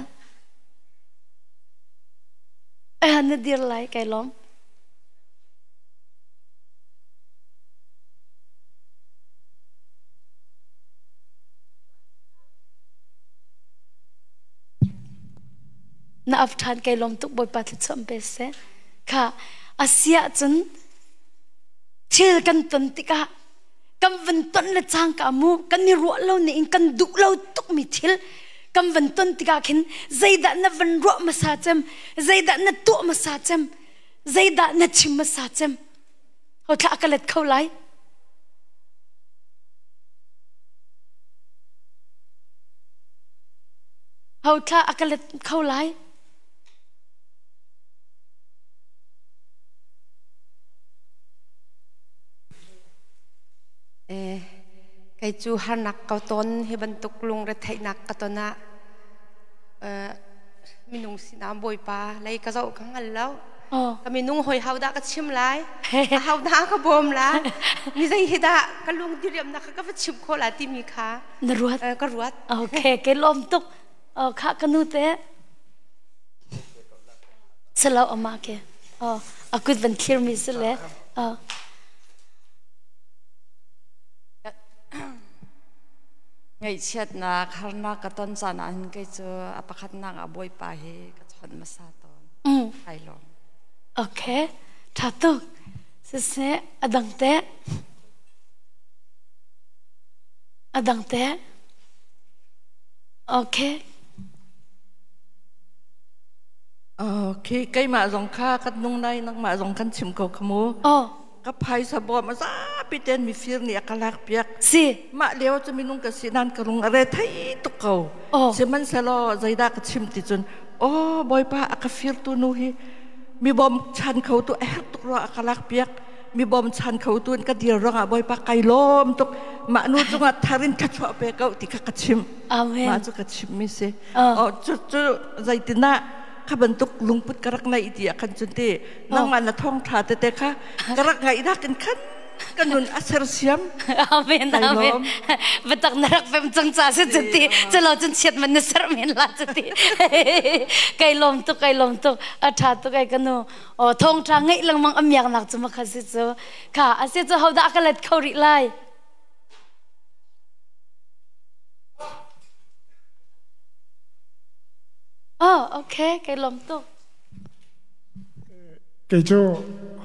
นัดเดียร์ไลไกลล้อมน่าอับทานไกลล้อมตุกบอยปัดชมเบสเซค่ะอาเซียจนเชื่อกันตันติกะกันวันต้นละจางกามูกันนี่รัวเราเนี่ยกันดุเราตุกมิทิลกันวันต้นติกาขินใจด่านับวันรัวมาสาจมใจด่านับตัวมาสาจมใจด่านับชิมมาสาจมเขาท้ากันเล็ดเข้าไลเขาท้ากันเล็ดเข้าไลไก่จูหันนักเกาต้นให้บรรทุกลุงระไทนักกตนะมีนุ่งสีน้ำบอยปลาเลยกระเจ้าขังอันแล้วก็มีนุ่งหอยเฮาดาก็ชิมไล่เฮาดาก็บอมละมีใจเฮดาก็ลุงที่เรียมนักก็ไปชิมโคลาที่มีค้านรวดก็รวดโอเคแกล้อมตุกข้ากันนู่นเตะสลาวออกมาแกอากุดวันคลีร์มิสเลยไงเช็ดนักฮาร์นักกต้นจานันก็จะอภัทนักบอยปาเฮก็ชนมาซาตอนไอลองโอเคทัดตุกเสร็จอดังเตะอดังเตะโอเคใกล้มาสงข้ากัดนุ่งในนักมาสงขันชิมเขาขโมกับไผ่สะบอมาซาปิเตนมีฟิร์นี่อักลักเปียกสิมาเลี้ยวจะมีนุ่งกับสีนันกระลุงอะไรไทยตุกเขาเสมันเสลอใจดักชิมติจนโอ้บอยป้าอักฟิร์ตัวนู้ฮีมีบอมชันเขาตัวแอกตุกรออักลักเปียกมีบอมชันเขาตัวก็เดียวร้องบอยป้าไก่ล้มตุกมานูจุงทารินคัดชอบเปกเอาติกกัดชิมมาจุกัดชิมมิเสจุใจตินะ ข้าบรรทุกลุงพุทธกระรักในอิติอาคันจุนเตนั่งมันละท่องท่าเตะค่ะกระรักไงได้กันขันกันนุนอัศรเสียมอาเมนอาเมนบัตักนรักเป็นจังจ้าสุดจุดที่จะเราจนเฉียดมันนึกสรเมนลาจุดที่ไก่ลมตุกอาชาตุกไก่กันนูโอ้ท่องทางไงลังมังอเมียงหนักจุมาคัสิจูค่ะอาเซียจะเขาด่ากันเลยเขาริไลโอเคไก่ลมตุกไก่จู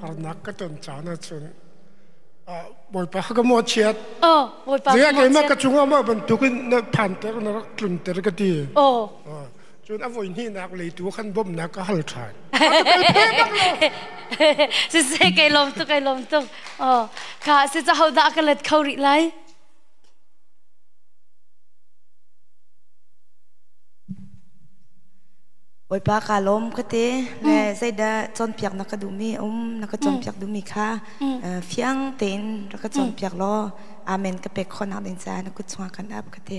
หานักก็ต้นจานะจุนบ่อยปะก็มัวเชียดบ่อยปะเสียไงมากระจุงอ่ะมาบรรทุกนักผ่านแต่ก็นักกลุ่นแต่ก็ดีจนอวัยนี้นักเลยตัวขันบ่มนักก็หัลชายสิเสกไก่ลมตุกค่ะสิจะเขาด่ากันเลยเขาริไลโอ้ยป้ากาลมก็เต้แม่ใส่ดาจนเปียกนักดูมีนักจนเปียกดูมีค่ะเฟียงเต็นนักจนเปียกล้ออาเมนก็เป็นคนหักดินใจนักช่วยกันอับก็เต้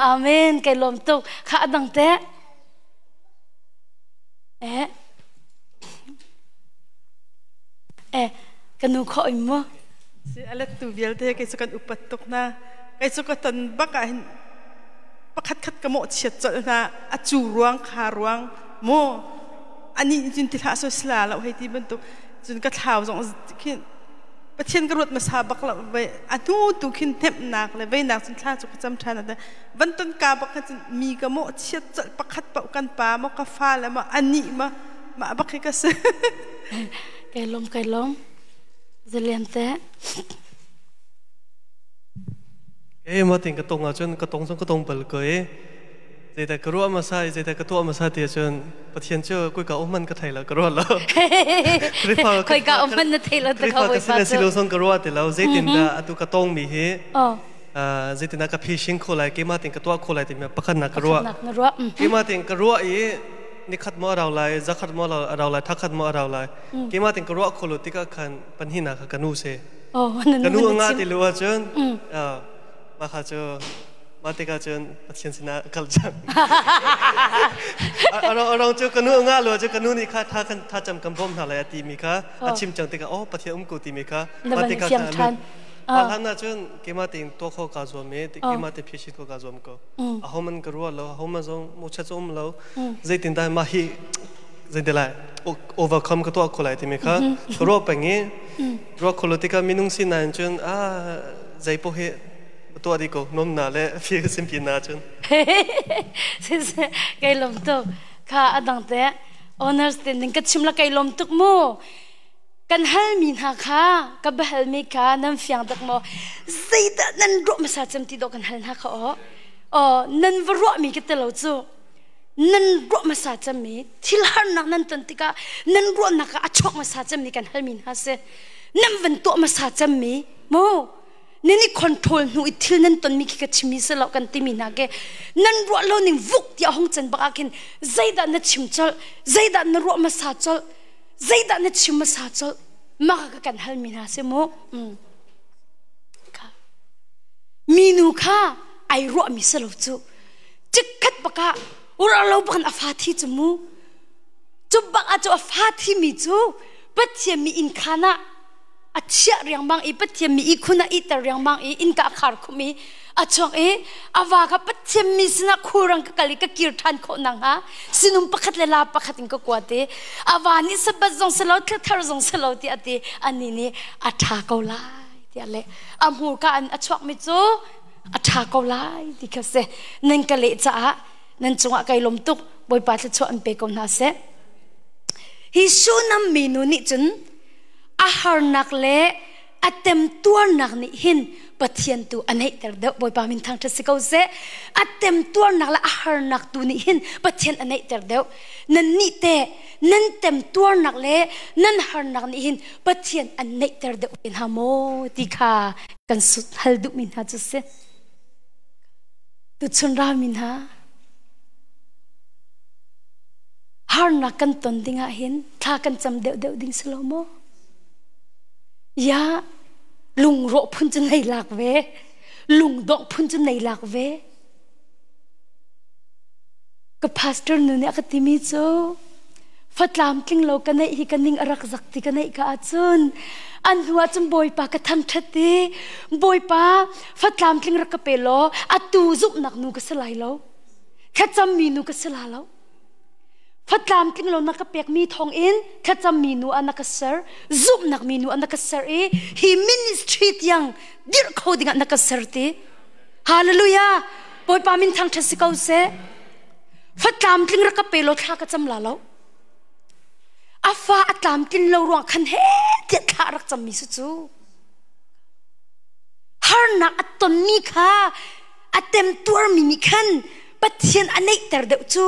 อาเมนไก่ลมตุกข้าดังเต้กันนูขออีกมั้งสิอะไรตัวเวลเต้ไก่สุกันอุปตุกนะไก่สุกันตันบักอันปักขัดกระโมเฉียดจนะอาจูรวงคารวงโมอันนี้จนติดหาสุสลาเราให้ที่บรรทุกจนกระเท้าส่งขึ้นประเทศกระโดดมาซาบักเราไปอันนู้ตุขึ้นเทมนักเลยไปนักจนท่าจุกจำชันแต่วันต้นกาบักจนมีกระโมเฉียดจปักขัดปะกันป่ามกฟ้าแล้วมาอันนี้มาบักให้กระเซไก่ลมจะเลี้ยงแต่มาถึงกระตงอ่ะจนกระตงส่งกระตงเปิดเกยแต่กระรัวมาใส่แต่กระตัวมาใส่เดียจนประเทศเจ้ากุยกะอุ้มมันกระไทยแล้วกระรัวแล้วกุยกะอุ้มมันกระไทยแล้วแต่เขาไม่ฟังสิเราส่งกระรัวแต่เราเจตินดาตุกระตงมีเหเจตินดากระพิชิงโคไลกี่มาถึงกระตัวโคไลที่มีประคันนักกระรัวกี่มาถึงกระรัวอีนี่ขัดมอเราเลยจะขัดมอเราเลยทักขัดมอเราเลยกี่มาถึงกระรัวโคลุติกะขันปัญหานักกันนู่เสกันนู่งาติลัวจนมาค่ะเจอมาติกาเจนประเทศสินะกัลจังเราเจอกันนู่นง่าเลยเจอกันนู่นนี่ค่ะถ้าจำคำพูดอะไรตีมีค่ะชิมจังติกาโอ้ประเทศกูตีมีค่ะมาติกาจังวันนั้นนะจนกี่มาติงตัวเขากาจวมเกี่มาติพิชิตเขากาจวมก็เขามันกรัวแล้วเขามาจงมุชจมแล้วใจตินได้มาฮีใจเดลัยovercome กับตัวคนไหนตีมีค่ะกรัวเป็นงี้กรัวคนละติกามีนุ่งสินันจนใจพวกเหตัวดีก็น้มหนาและพี่ก็สิมพีนาจนสิไก่ลมตุกข้าดังแต่ understanding ก็ชิมละไก่ลมตุกมูกันฮัลมีนาค่ะกับฮัลมีค่ะนั่นเฟียงตักโมใจแต่นั่นรู้มาสาจำที่ดอกกันฮัลนาค่ะนั่นว่ารู้มีกันตลอดจู่นั่นรู้มาสาจำมีที่หลังนักนั่นตันติกานั่นรู้นักอาชกมาสาจำมีกันฮัลมีนาเสนั่นวันตัวมาสาจำมีโมนี่คอนโทรลหนูอีทิลนั่นตอนมีกิจชิมิสละกันที่มีนักเกนั่นรัวเราหนึ่งวุกที่ห้องจันบักกินใจด่านนัดชิมจลใจด่านนัดรัวมาสาจลใจด่านนัดชิมมาสาจลมากกันฮัลมีนาเสโมค่ะมีนูค่ะไอรัวมิสลจูจิกขัดบักเราบักอัฟาที่จมูจุบักอาจจะอัฟาที่มีจูปัจเจมีอินขานะอาเชียเรียงบางอีปัจเจมีอีคุณอีแต่เรียงบางอีอินกะขาร์คุมีอาจงอาวากับปัจเจมีสนักคูรังกะลิกะกิรทันโคนังฮะสินุมปักขัดเลลาปักขัดอินกะกวาเตอาวานี่สบัดจงสลาวเททาร์จงสลาวที่อติอันนี้นี่อัฐาเกาไลที่อะไรอัมหูกะอันอัชวักมิจูอัฐาเกาไลที่เขาเสนันกะเลจ้านันจงอะไกลลมตุกบอยปัดชวอันเปกอนฮะเสฮิชูนัมมีนุนิจุนอาหารนักเละอัตเต็มตัวนักนี่หินปะเทียนตัวอันนี้แต่เดี๋ยวบอยปามินทางทศกัณฐ์เสอัตเต็มตัวนักละอาหารนักตัวนี่หินปะเทียนอันนี้แต่เดี๋ยวนั่นนี่เตนั่นเต็มตัวนักเละนั่นอาหารนักนี่หินปะเทียนอันนี้แต่เดี๋ยวเป็นฮาโมติคากันสุดฮัลดุมินฮาจุเสตุชนรามินฮาฮาร์นักกันตนดิ้งอาหินท่ากันจำเดี๋ยวดิ้งสโลโมยาลุงโรพุ่นจะในหลักเวลุงดอกพุ่นจะในหลักเวกับพาสเตอร์นู่นเนี่ยก็ที่มีโจ ฟัดลามทิ้งเรากันในอีกันนิ่งอรักจักติกันในกาจุนอันหัวจมบอยปากระทังทัดดีบอยปาฟัดลามทิ้งรักกะเปโลอัตูซุบหนักนูกสลายเราแค่จำมีนูกสลายเราฟัดลามทิ้งเรานักกะเปียกมีทองอินแค่จำมีนูอันนักเซอร์ซุบหนักมีนูอันนักเซอร์ฮีมินิสทรีทยังดิรโคดิ้งอันนักเซอร์ตีฮาเลลูยาบอยปามินทางทัศกาวเซฟัดลามทิ้งรักกะเปโลท่ากระจำลาเราอาฟ้าอัตลามกินเรารวงคันเฮเดียดขารักจำมีสุจูฮาร์นักอัตตนมีค่ะอัตเต็มตัวมีขันปัจเจียนอันนี้แต่เดียวจู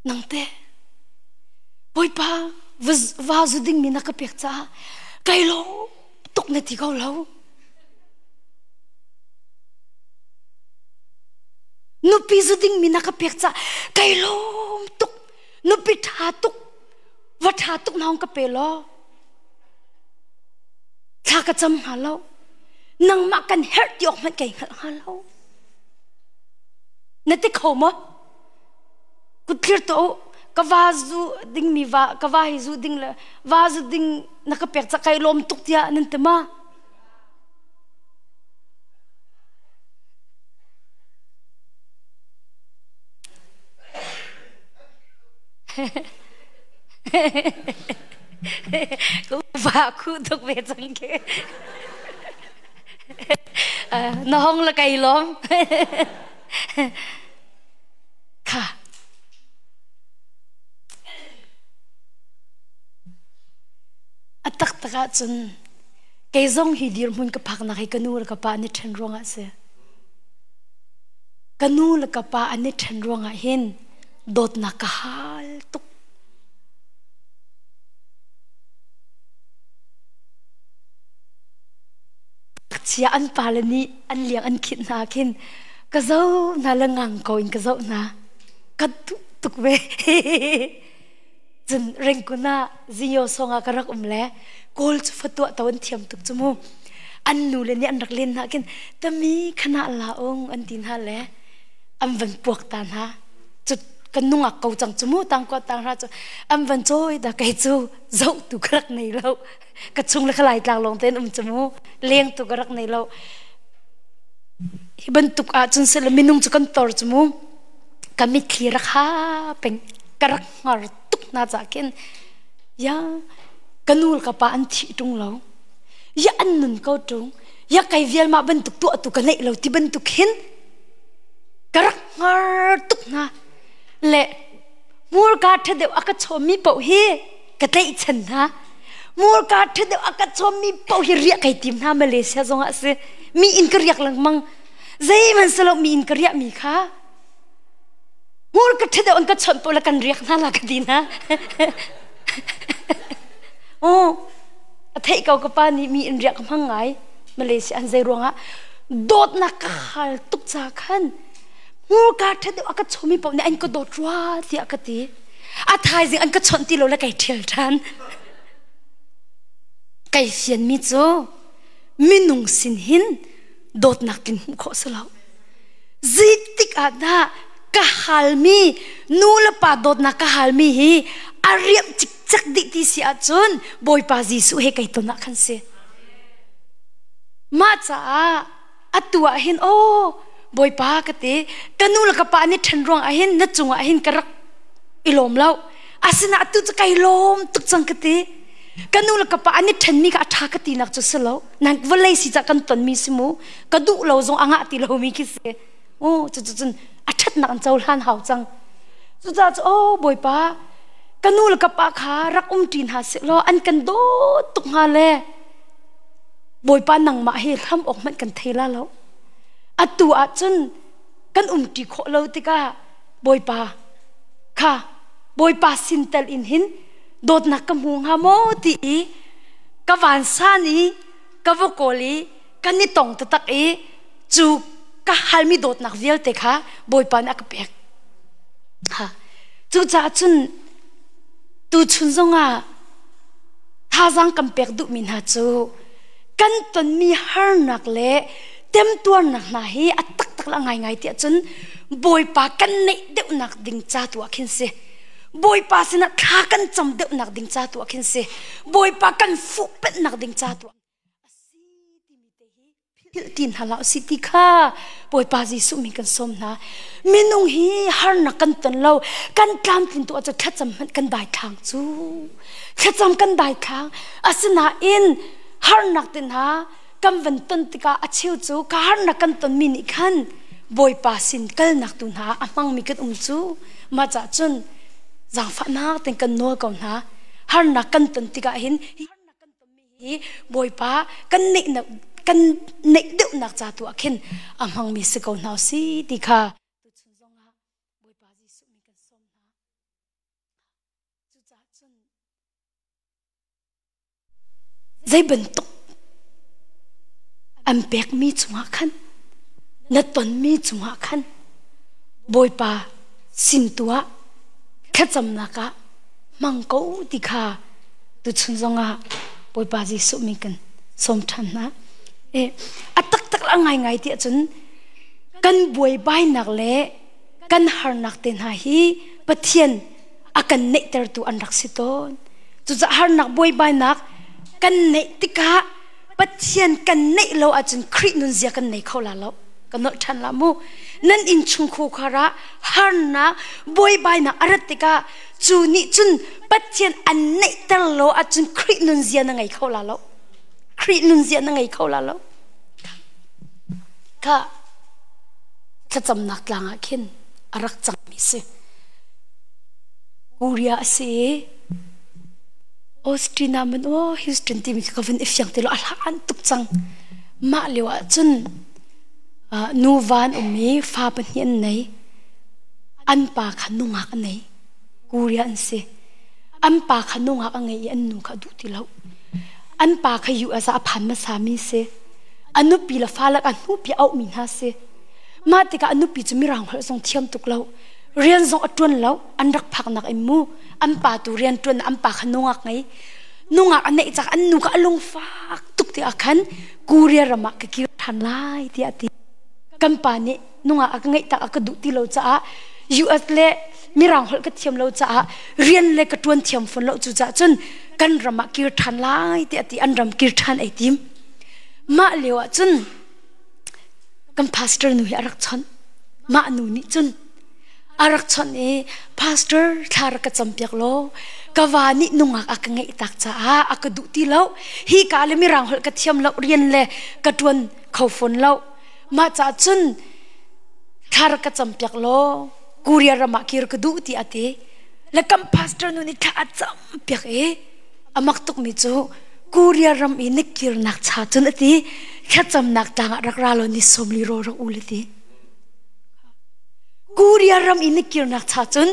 นังเต้บอยป้าวาจุดิ้งมีนักเปียกจ้าไกลโลตกในที่เขาเรานุปีจุดิ้งมีนักเปียกจ้าไกลโลตกนุปีทาตุกวัดทาตุกน้องกะเปลอถ้ากระจำหาเรานังมากันเฮิร์ตยอกมันไก่หาเรานั่นที่เขามั้งกุดเคลียร์โตกวาจูดิ้งมีวากวาฮิจูดิ้งเลวาจูดิ้งนักเปียกจ้าไกลโลมตุกเดียนั่นเต็มกูว่ากูตุกเวจังเกน้องละไกลล้อมค่ะอัตตะจนเกยซงฮิดีร์มุนกับพักนักให้กันูละกับปานิชันรวงอ่ะเสียกันูละกับปาอันนิชันรวงอ่ะเห็นโดดนักฮัลตุกเชียอันปาลนี้อันเลี้ยงอันคิดนาคินก็เจ้าน่าละงังก็อินก็เจ้านะกัดตุกเวจนเร่งกุน่าจิโยสงากรักเล่โกลจุฟตัวตะวันเทียมตุกจมูกอันนูเลนี่อันรักเล่นนะคินแต่มีขณะละองอันดินฮะเล่อันวันปวกตานะจุดกันนุ่งอักเกาจังจมูกต่างก็ต่างราชอันวันโจยตาไก่จูเจ้าตุกรักในเรากระชุงและขลายกลางลงเต้นจมูกเลี้ยงตุกรักในเราฮิบันตุกอาจนเสร็จมินุ่งจุกันตอร์จมูกก็มีคลีรักฮาเป็นกรักงอตุกน่าจะกินยากันนูลกับปาอันที่ตรงเรายาอันนุนเขาตรงยาไก่เวียลมาบันตุกตัวตุกันในเราที่บันตุกเห็นกรักงอตุกนะเละมูลการเธอเดี๋ยวอากาศชมีเป่าเฮก็ได้ฉันนะมูลการเธอเดี๋ยวอากาศชมีเป่าเฮเรียกไก่ติมนะมาเลเซียจงอาเซมีอินกระเรียกหลังมังใจมันสลบมีอินกระเรียกมีค่ะมูลการเธอเดี๋ยวอันก็ชนตัวละกันเรียกน่ารักดีนะโอ้เทเกากป้านี่มีอินเรียกมังไงมาเลเซียอันใจรวงอ่ะโดดนักขัลตุกจากขันมูลการเธอเดี๋ยวอากาศชมีปมเนี่ยอันก็โดดว่าที่อากาศตีอาทายสิอันก็ชนตีเราละไก่เทียลทันไก่เฟียนมิโจมินุงสินหินโดดนักกินขอสลาวจิติกอาดากะฮัลมีนูละปาโดดนักกะฮัลมีฮีอาเรียมจิกจักดิติสิอาจนบอยปาจิสุเฮไก่ตัวนักขันเสมาจ้าอัตตัวเห็นโอบอยปากติกันนูละกับปานี่ทันรวงอาหินนัดจงอาหินกระรักอิลมเล่าอาสนะตุจะไกลมตุกจังกติกันนูละกับปานี่ทันมีกะทากตินักจะสลาวนักวันเลยสิจะกันตันมีสมูกระดูเราจงอ่างติเรามีคิดเสโอ้จุนอาชัดนักเจ้าล้านหาวจังจุดโอ้บอยปากันนูละกับปาขารักตีนหาเสลออันกันโดตุกฮาเลบอยปานังมาเฮทำออกมันกันเทล่าแล้วอัตัวอาจนกันตีโคเราติกาบอยปาค่ะบอยปาสินเตลอินหินโดดนักกำหงฮาโมตีกะวันซานีกะวโกลีกันนี่ตองตะตักจูกะฮัลมีโดดนักเวียลเตค่ะบอยปานักเปียกค่ะจูจ่าจุนตูชุนซงอ่ะท่าจังกำเปียกดุมินฮาจูกันตนมีฮาร์นักเล่ เต็มตัวหนักหนาฮีอัตักตักละไงเตียจนบอยปากันในเด็กหนักดิ่งจ้าตัวขินเสบอยปาสินะทากันจำเด็กหนักดิ่งจ้าตัวขินเสบอยปากันฟุกเป็ดหนักดิ่งจ้าตัวtin hala city kha poi pa ji su mi kan som na minung hi har na kan ton lo kan tlam pun to cha khacham kan dai thang chu khacham kan dai thang asna in har nak tin ha kam van ton tika achiu chu ka har na kan ton mi ni khan boi pa sin kal nak tu na amang mi kat chu ma cha chun jang fa na ten kan no kaun ha har na kan ton tika hin har na kan ton mi hi boi pa kan ni naกันในเด็กนักจัตัวขึ้นอามังมีสกุลนาสีติค่ะตุชนจงฮะบอยปาจิสุมีกันสมฮะจุจัดจนใจเป็นตุกอันเบกมีจุงขันนัดตนมีจุงขันบอยปาสินตัวแค่จำนักะมังกูติค่ะตุชนจงฮะบอยปาจิสุมีกันสมทันนะอัตักตักละไงที่จนกันบวยใบนักเละกันหานักเต็นหาฮีปะเทียนอากันเนตร์ตัวอันรักสิตนจุดจะหานักบวยใบนักกันเนติกะปะเทียนกันเนเราอาจจะครินุนเสียกันเนเขาละเรากันนทันละมูนั่นอินชุงคูคาระหานักบวยใบนักอรติกะจูนี่จุนปะเทียนอันเนตร์เราอาจจะครินุนเสียนังไงเขาละเราครินุนเสียนังไงเขาละเราค่ะถ้าจำนักลางขึ้นอรักจังมิสิกูเรียสิออสเตรียมันโอ้ฮิวสตันที่มีกับวันอิฟยังติโลอัลฮันตุกจังมาเลียวจนนูวานมีฟ้าเป็นยันไหนอันปาขันนุ่งหักไหนกูเรียนสิอันปาขันนุ่งหักไงอันนุ่งขัดดูติโลอันปาขยุอาซาพันมาสามีสิอนุปีละฟ้าละอนุปีเอามินฮาเซมาติกาอนุปีจะมีรังหัวทรงเทียมตุกเราเรียนทรงอดวนเราอันรักพักนักอิมูอันป่าตูเรียนจวนอันป่าขนงักไงนงักอันไหนจากอันนุกอลงฟ้าตุกที่อาคันกูเรียนรำมักกิรทันไล่ที่อติกัมปานี่นงักอักไงตักอักดุที่เราจะยูเอสเล่มีรังหัวกเทียมเราจะเรียนเล่กระตวนเทียมฝนเราจุจะจนกันรำมักกิรทันไล่ที่อติอันรำกิรทันไอติมมาเลียวจนกันพาสเตอร์หนุ่ยอารักชนมาหนุ่ยนี่จนอารักชนเอพาสเตอร์ทารักจำเปียกโลกวานี่นุ่งอักไงตักจ้าอักดุตีเล่าฮีกาเลมีรังหลกระเทียมเล่าเรียนเล่กระตวนเขาฝนเล่ามาจ้าจนทารักจำเปียกโลกูเรียรมากิรกดุตีอติและกันพาสเตอร์หนุ่ยทาจำเปียกอามักตุกมิจูกูเรียรำอินกิรนักชาจนอติแค่จำนักต่างรักราโลนิสมลิโรรักอุลติกูเรียรำอินกิรนักชาจน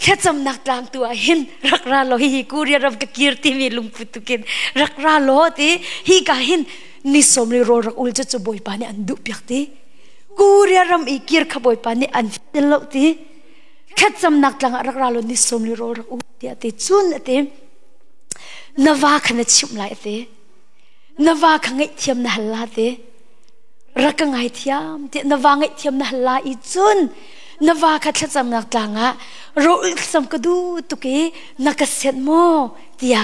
แค่จำนักต่างตัวหินรักราโลฮีกูเรียรำกกิรติมีลุงพุตุกินรักราโลติฮีกาหินนิสมลิโรรักอุลจะบอยปานี่อันดุเปียกติกูเรียรำอิกิรขบอยปานี่อันฟิลโลติแค่จำนักต่างรักราโลนิสมลิโรรักอุลติอติจุนอตินวาขณะชิมไลเตนวาขณะเทียมนหลาเตรักไงเทียมเตนวาไงเทียมนหลาอีจุนนวาขัดจำนักต่างะรู้สมกดูตุกีนักเสียนโมเตีย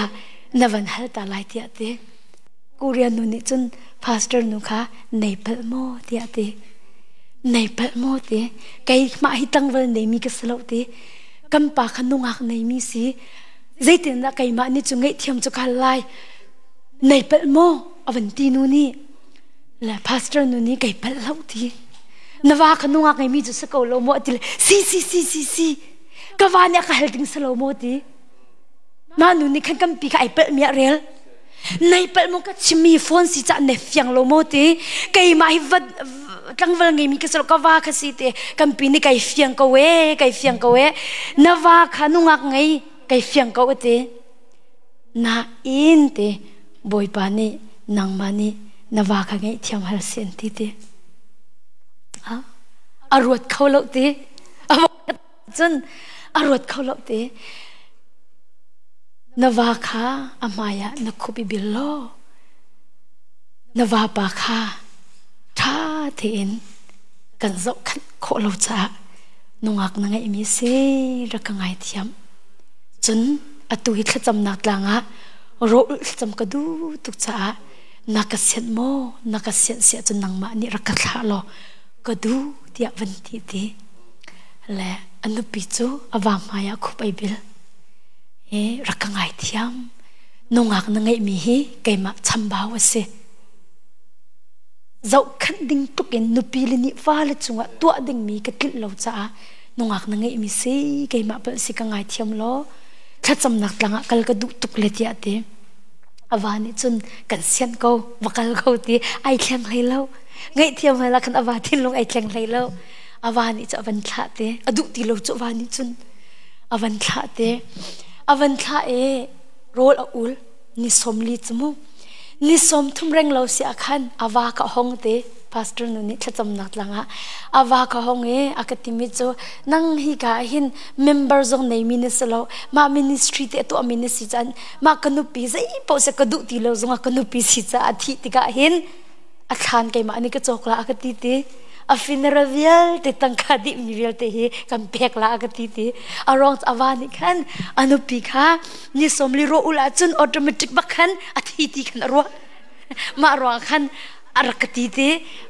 นวันฮัลตาไลเตียเตกูเรียนนุนิจุนพาสเตอร์นุค่ะในเปลโมเตียเตในเปลโมเตไกมาฮิตังวันในมีกสโลเตกัมปาขนุงักในมีสีใจเต็นละไก่มานี่จุงไงเทียมจุกฮัลไลในเปิลโมอวันตีนูนี่และพาสเตอร์นูนี่ไก่เปิลเล่าทีนว่าขนุงักไงมีจุสกอลโมติเลยซีกวานี่ก็เฮลติงสโลโมตีมานูนี่ขันกัมปีกับไอเปิลเมียเรลในเปิลโมก็ชิมีฟอนสิจะเนฟยังโลโมตีไก่มาฮิวัดตั้งเวลาไงมีกสโลกว่าคสิเตกัมปีนี่ไก่เฟียงกเวนว่าขนุงักไงไก่เฟียงก็เตน่าอินเตบอยปานีนางมานีนว่าข้างไงเทียมฮัลเซนติเตอารวดเขาเล่าเตจนอารวดเขาเล่าเตนว่าข้าอามายะนักคุบิบิลโลนว่าปาข้าท่า เทียนกันเจ้าขันโคเราจ้านงอักนังไอมีเสรักไงเทียมจนอตุยขจำนักลางะโรจำกระดูตุกจ้านักเสียนโมนักเสียนเสียจนนังมานี่รักขะลอกระดูเดียวันทีดีและอันนุปิจูอวามายาคุไปบิลรักไงเทียมนงอักนังไอมีฮีไกมาชัมบาวเสเจ้าขันดิ่งตุกินนุปีลินิฟ้าละจุงะตัวดิ่งมีกระติลเราจ้านงอักนังไอมีเสไกมาเป็นสิกังไงเทียมล้อถ้าจำนักลังกัลกระดูตุกเลติอาเตอวานิจนกันเสียนเขาวักกัลเขาตีไอแข็งเลยเล่าไงเทียมให้ละคันอวาทินลงไอแข็งเลยเล่าอวานิจะอวันทะเตอดุตีเราจะอวานิจนอวันทะเตอวันทะโรลอุลนิสมลีจมูนิสมทุ่มแรงเราเสียขันอวากะห้องเตพาสเตอร์นุนี่ถ้าจำนักลังอวากะห้องอากติมิโจนั่งฮิกาหินเมมเบอร์จงในมินิสเรามามินิสทรีเตตัวมินิสิจันมากันุปีใจพอสักดุตีเราจงกันุปีสิจ้าอาทิตย์กะหินอาคารไกมาอันนี้ก็จกละอากติเตอฟินราวิลเตตังคาดิมิวิลเตฮีกันเปกละอากติเตอารองอวานิขันอนุปีค่ะนิสมลิโรอุลาจุนออโตเมติกบักขันอาทิตย์ขันรัวมารัวขันอารักติเต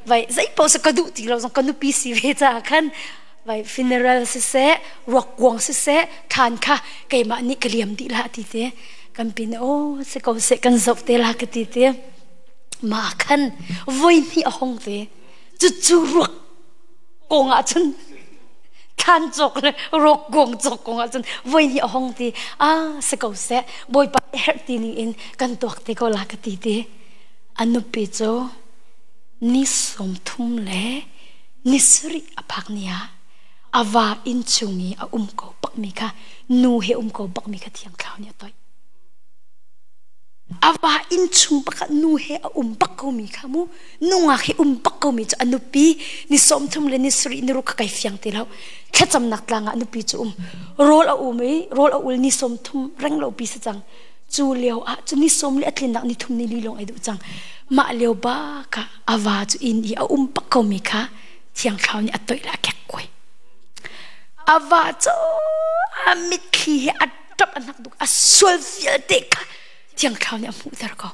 ไว้ใจพอสักดุตีเราจงกันุปีสิเวจ้าขันไว้ฟินรัลเสรักกวงเสทานค่ะไกมาอันนี้กเลียมดีละติเตกันปีนโอ้สกอเสกันจบเตละกติเตมาขันวันนี้ห้องเตจู่รักกงอาจนทานจกเลยรักกงจกกงอาจนวันนี้ห้องเตสกอเสบอยไปเฮร์ตีนี่อินกันตัวเตก็ละกติเตอันนุปิโจนิสมทุมเลนิสริอภักเนียอาวาอินชุงีอาโกปักมิค่ะนูเฮโกปักมิค่ะเทียงคราวเนี่ยต่อยอาวาอินชุงปักนูเฮปักเขามิค่ะมูนูงาเฮปักเขามิจะอนุปีนิสมทุมเลนิสรินิรุกไกฟียงเตล่าแค่จำนักลางอนุปีจูโรลไม่โรลนิสมทุมเร่งเราปีสจังจูเลียวจูนิสมเลอัตลินักนิทุมนิลีลงไอดูจังมาเลียวบ้าค่ะอาวาจูอินอีปักเขามิค่ะเทียงคราวนี้อัตโตยละแก่กวยอาวาจูมิดขี้อัดจับอันนักดุกสวลเฟียเด็กเทียงคราวนี้มุดร์ก็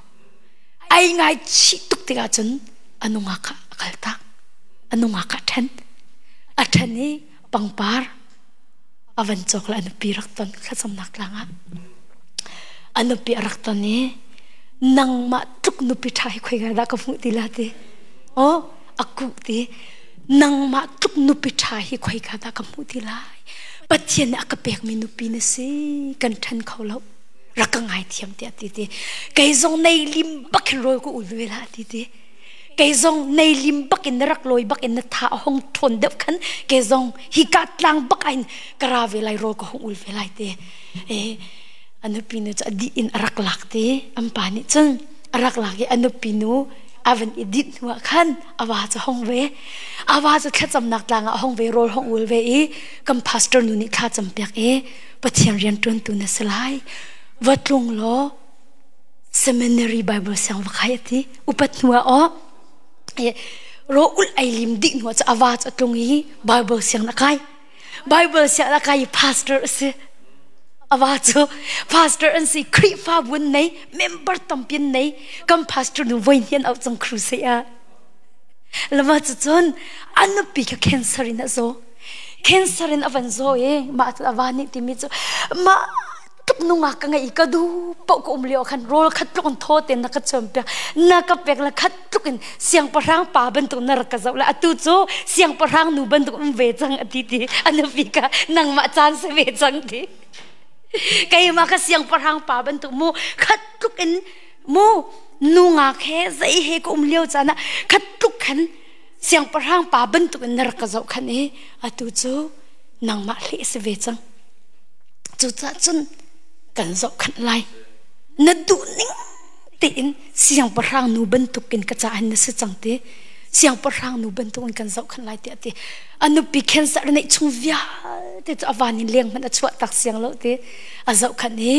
ไอ้ไงชิตุกเตกจนอนุงาค่ะกัลตักอนุงาค่ะทันอัฐนี้ปังปาร์อวันจกละอนุปีรักตันข้าสำนักลังอนุปีรักตันนี้นังมาตุกนุปิทายคุยกันได้กับมุติลาเตโอ้อากุตีนังมาตุกนุปิทายคุยกันได้กับมุติลาปัจเจนอากาเปกมินุปีนสิกันทันเขาแล้วรักง่ายเทียมเตียติเตไกจงในลิมบักรอยก็อุลเวลาติเตไกจงในลิมบักอินรักลอยบักอินท่าห้องทนเด็บขันไกจงฮิกัดลังบักอินกราเวลายรอยก็ห้องอุลเวลาเตอันนุปินุจะดีอินรักหลักเตอัมปานิจังรักหลักอันนุปินุอาวันอิดิหัวขันอาวาจะห้องเวอาวาจะแค่จำนักลังห้องเวรอยห้องอุลเวกัมพาสเตอร์นุนิท่าจำเปียกปัจเจียนเรียนตุนตุนสลายวัดลงล้อ seminary Bible เสียงวักให้ที่อุปถัมภ์รออุลไอลิมดิ่งหัวจะอาวาจะตรงนี้ Bible เสียงนักไก่ Bible เสียงนักไก่ pastor สิอาวาจะ pastor อันสิคริฟ้าบุญไหน member ตั้มเป็นไหนกัม pastor หนูวันเย็นเอาจังครูเสียแล้วมาจะจนอันนั้นปีก cancer นะโซ cancer อวันโซมาอาวานี่ที่มีโซมาตุกนุ่งกังไงก็ดูปกเลี้ยวขันโรลขัดตุกโทษเต็นนักจมเปียนักเปียกละขัดตุกินเสียงปะรังป่าบรรทุกนรกเจ้าละตุโจเสียงปะรังหนูบรรทุกเวจังอดีตอันนั้นปีกนังมาจานเสเวจังดีไก่มาก็เสียงปะรังป่าบรรทุกมูขัดตุกินมูนุ่งแค่ใจเฮก็เลี้ยวจานะขัดตุกขันเสียงปะรังป่าบรรทุกนรกเจ้าขันอตุโจนังมาเลเสเวจังจุดจนกันจบขันไลนัดดูนิ่งตีนเสียงปะรังนูบรรทุกกินกระจายนัสจังเต เสียงปะรังนูเป็นตัวกันเจ้าขันไล่เตะเตะอันนูปีเคนสักในชุ่มวิาเตะตัววานิเลี้ยงมันชวดตักเสียงแล้วเตะอาเจ้าขันนี้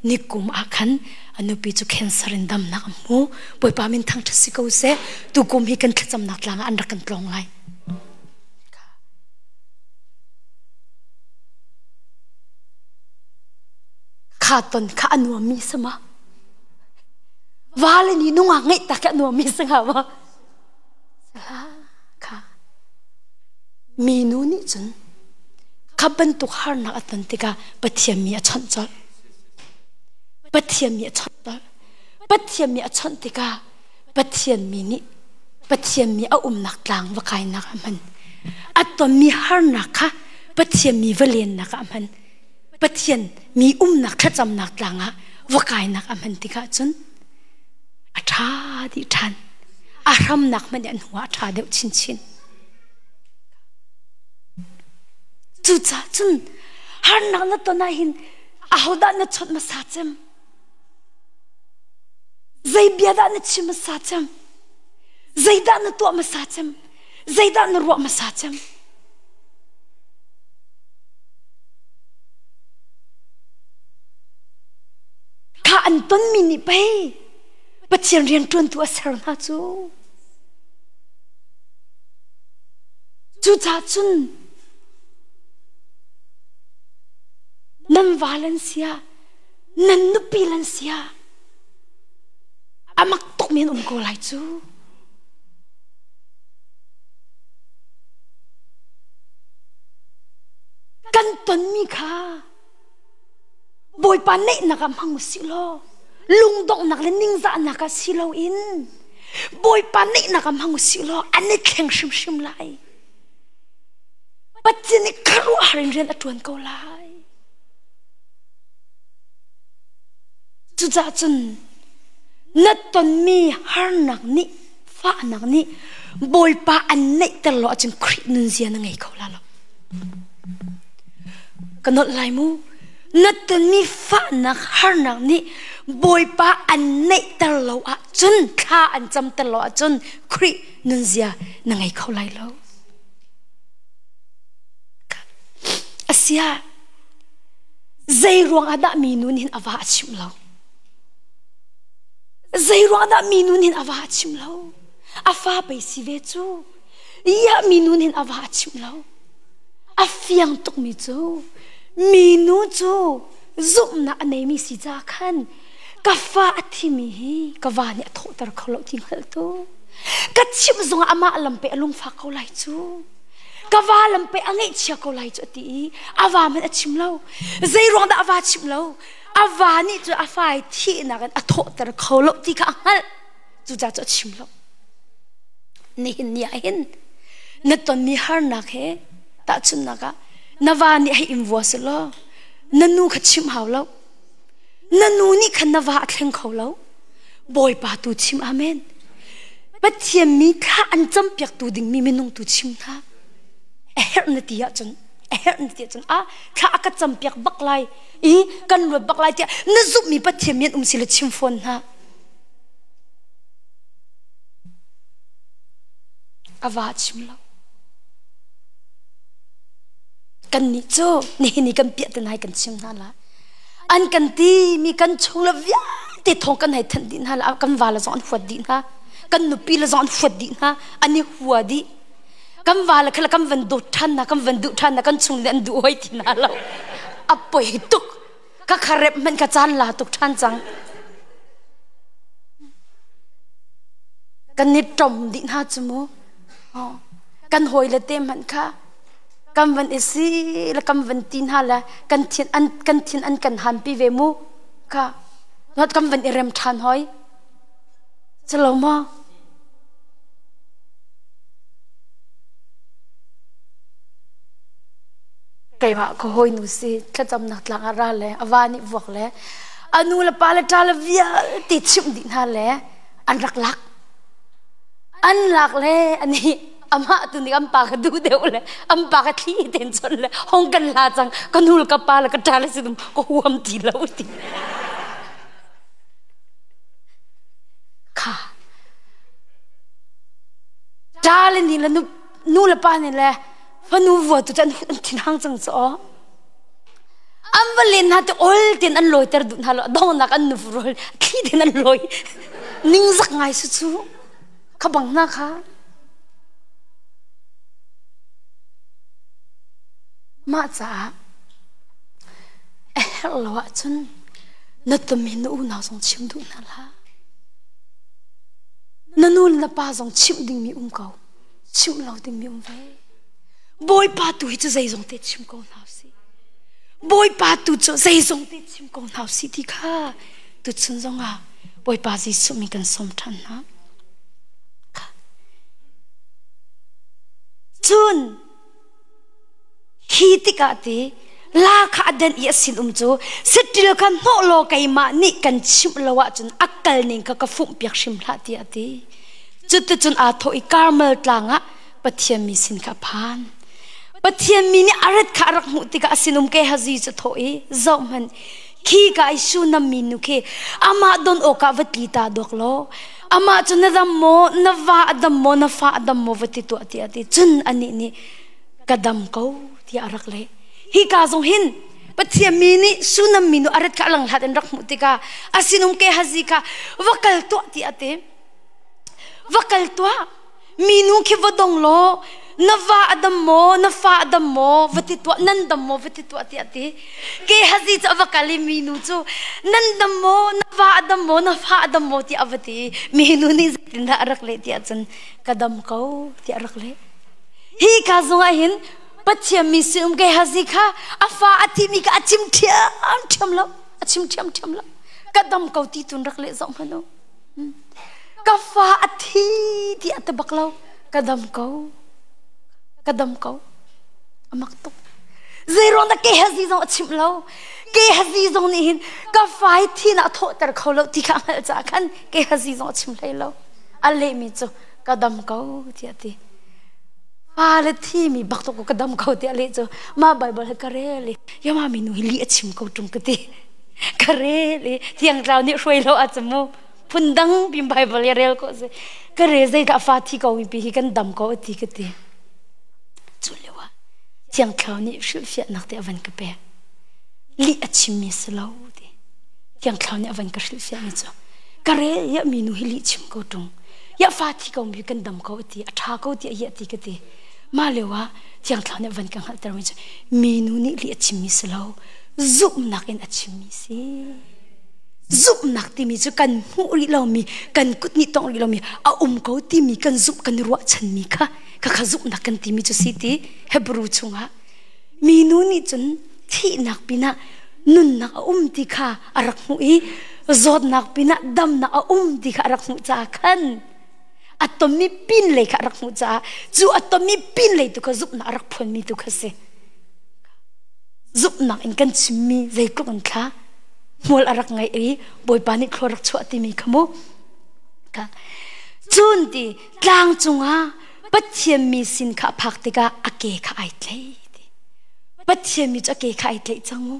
นิกุมอาขันอันนูปีจุเคนสักรินดำนักมูปอยปามินทางทัศน์เขาเสตุกุมฮิกันขจำนักลางอันรักกันตรงไล่ข้าตนข้าอนุมีสมะวาเลนี่นุ่งไงแต่ข้าอนุมีสงาวะค่ะมีนูนี่จนข้าบรรทุกหานักอันติกาปัทยามีอันจอดปัทยามีอันจอดปัทยามีอันติกาปัทยามีนี่ปัทยามีเอานักลางว่าใครนักมันอัตตัวมีหานักค่ะปัทยามีเวลียนนักมันปัทยามีนักขจำนักลางอะว่าใครนักมันติกาจนอัฐาดิทันอารมณ์นักมันยันหัวชาเดียวชินจุดจ้าจุนหานักนั่นตัวนั้นหินเอาด้านนั้นชดมาสาจมใจเบียด้านนั้นชิมาสาจมใจด้านนั้นตัวมาสาจมใจด้านนั้นรัวมาสาจมข้าอันต้นมินิไปปัจจัยเรียนจนตัวเสรนาจูจ้าจุนนันวาเลนเซียนันนุปีเลนเซียอามักตกเมียนโกไลจูกันต้นมีค่ะบอยปานเนนักมังสิโลลุงดงนักเลนิ่งจะนักสิโลอินบอยปานเนนักมังสิโลอันนี้แข็งชิมไลปัจจุบันครัวหาเรียนอัตวันเกาไลจุดจ้าจุนนัดตอนมีหานักนี้ฟ้านักนี้บอยปาอันนี้ตลอดจนครินุนเซียนังไงเขาละล่ะกันนดไลมูนัดตอนมีฟ้านักหานักนี้บอยปาอันนี้ตลอดจนข้าอันจำตลอดจนครินุนเซียนังไงเขาไลแล้วอาเซียใจรวงอาดามีนุนหินอวาชิมเราใจรวงอาดามีนุนหินอวาชิมเราอาฟ้าไปสิเวจูยามีนุนหินอวาชิมเราอาเฟียงตุกมีจูมีนูจูซุบนาในมีสิจาขันกาฟ้าที่มีกาวานี่โทตระเขาเราทิ้งเหตุกัดชิมซงอามาลำไปอลุงฟ้าเขาไล่จูกาวาลำไปอังเอชิเขาไล่จุดที่อาวามันชิมเราใจรวงดาอาวาชิมเราอาวานี่จุดอาวาที่นักอัทโตแต่เขาลบที่ข้างนั้นจุดจะจุดชิมเรานี่เห็นเนี่ยเห็นนั่นตอนมีหานักเหรอตัดชุนนักนาวานี่ให้อิมวัวสิล้อนั่นนูขัดชิมเขาแล้วนั่นนูนี่ขันนาวาเข่งเขาแล้วบอยปาตูชิมอาเมนปัจเจียมีข้าอันจำเปียกตูดิ่งมีเมนงตูชิมท่าเอ็นตีอ่ะจนข้าก็จำเปียกบักไลกันรถบักไลเดียนั่นซุปมีปัจเจียมีสิลชิมฟอนฮะอาวาชิมแล้วกันนี่โจนี่กันเปียกแต่ไหนกันชิมนั่นละอันกันตีมีกันชงละวิาติดทองกันให้ทันดินฮะละกันวาละจอนหัวดินฮะกันนุปีละจอนหัวดินฮะอันนี้หัวดิกำวาละคือคำวันดูทันนะคำวันดูทันนะกันชงเล่นดูไว้ที่นั่นเราอับไปตุกก็คาร์บมันกระจานลาตุกทันจังกันนี่จมดินฮะจมูกันหอยละเต็มมันค่ะกำวันเอซีละกำวันตีนฮะละกันเทียนอันกันหันปีเวมูค่ะนัดกำวันเอเรมทันหอยจะลงมาไก่ว่าก็หอยนูสิแค่จำนักหลังอะไรเลยอวานิบอกเลยอนุละปาละจาละวิาติดชิมดินฮะเลยอันรักอันหลักเลยอันนี้อามาตุนี่อัมปากดูเดียวเลยอัมปากที่เต็นชนเลยห้องกันลาจังก็นูลกับปาละก็จาละสิดุมก็หัวมตีแล้วติค่ะ จ้าเลยนี่ละนูละป้านี่แหละพนูวัวตัวจันทินหางจังซออันวันเล่นฮะตัวโอลตินอันลอยแต่ดุนฮัลโหลดองนักอันนูฟรอลที่ตินอันลอยนิ่งสักไงสุดๆขบังนะคะมาจ้าเราว่าจนนัดตัวมีนูน่าส่งชิมดูนั่นละนันนูนป้าส่งชิมดิ่งมีเก่าชิมเราดิ่งมีเว้บอยป้าตัวจะใจส่งเตะชิมเก่าหนาวสิบอยป้าตัวจะใจส่งเตะชิมเก่าหนาวสิที่ข้าตัวฉันส่งบอยป้าจะสุ่มมีกันสมทันนะจุนฮีติกาตีลาขาดันอีสินจูสติลกันโนโลกายมานี่กันชิมละวะจนอักกัลนิงก็ฟุ้งเปียกชิมละตีอาตีจุดจนอาโทอีคาร์เมลตลางะปะเทียมมีสินกับพานปะเทียมมีนี่อารัดขารักมุติกาสินุมเกฮาซีจะโทอีจอมมันขี้กายชูนัมมินุเคอามาดอนโอกาวัตลีตาดอกโลอามาจนนดมโมนวาดมโมนฟ้าดมโมวัติตัวตีอาตีจนอันนี้นี่กระดมเขาที่อารักเลยฮีกาซงหินปะเทียมีนี่สุนัมมินุอารัดกะลังหัดอันรักมุติกาอาสินุมเกฮาซิกาวกัลตัวที่อาเตวกัลตัวมินุคิวดงโลนวาดัมโมนฟ้าดัมโมวัติตัวนันดัมโมวัติตัวที่อาเตเกฮาซิจะวกัลมินุจูนันดัมโมนฟ้าดัมโมนฟ้าดัมโมที่อวติมินุนี่จินดาอารักเลที่อาจันกระดมเขาที่อารักเลฮีกาซงหินปัจจัยมิสุมเกฮาซิค่ะอาฟ้าอธิมิกอาชิมเทียมแล้วอาชิมเทียมแล้วกระดมเขาที่ตุนรักเละสองพันโนกาฟ้าอธิที่อัตบักเรากระดมเขาอามักตุกเซโรนักเกฮาซิซงอาชิมแล้วเกฮาซิซงนี่หินกาฟ้าที่น่าโทษแต่เขาเราที่ข้างเราจากกันเกฮาซิซงอาชิมเลยแล้วอะไรมิจูกระดมเขาที่อัตอะไรที่มีบักตกกระดมเขาที่อะไรจูมาไบเบิลกระเรเลยยามามินุฮิลีชิมเขาตรงกติกระเรเลยที่ยังเราเนี่ยช่วยเราอาจจะมูพุ่นดังบิมไบเบิลเรลก็สิกระเรใจกับฟ้าที่เขาวิปีฮิกันดำเขาที่กติจุเลวะที่ยังเราเนี่ยช่วยเสียนักแต่วันกระเปะลีชิมมิสลาวที่ยังเราเนี่ยวันกระช่วยเสียมิจูกระเรยามินุฮิลีชิมเขาตรงยาฟ้าที่เขาวิกันดำเขาที่อัฐาเขาที่ยาที่กติมาเลวะที่ยังเขาเนี่ยวันกันหัดแต่ไม่ใช่เมนูนี้ลีชิมมิสลาวซุปนักเอ็นชิมมิสิซุปนักที่มีจุกันหูริเรามีกันกุดนิตองริเรามีเอาเขาที่มีกันซุปกันรัวฉันมีค่ะก็ซุปนักกันที่มีจุสิที่เฮบรูชงฮะเมนูนี้จนที่นักปีน่ะนุนนักที่ค่ะอารักมุยจอดนักปีน่ะดำนักที่ค่ะอารักมุจากขันอัตมีปินเลยค่ะรักมุจ้าจู่อัตมีปินเลยตุกซุปนักรักพลมีตุกเสซุปนักอินกันชิมีใจกลุ่มค่ะมัวรักไงบอยปานิคลรักชัวติมีขโมค่ะจุนดีกลางจุงอ่ะปัจเจียมีสินค้าพักติกาอเกะไอเทยปัจเจียมีจะอเกะไอเทยจังมุ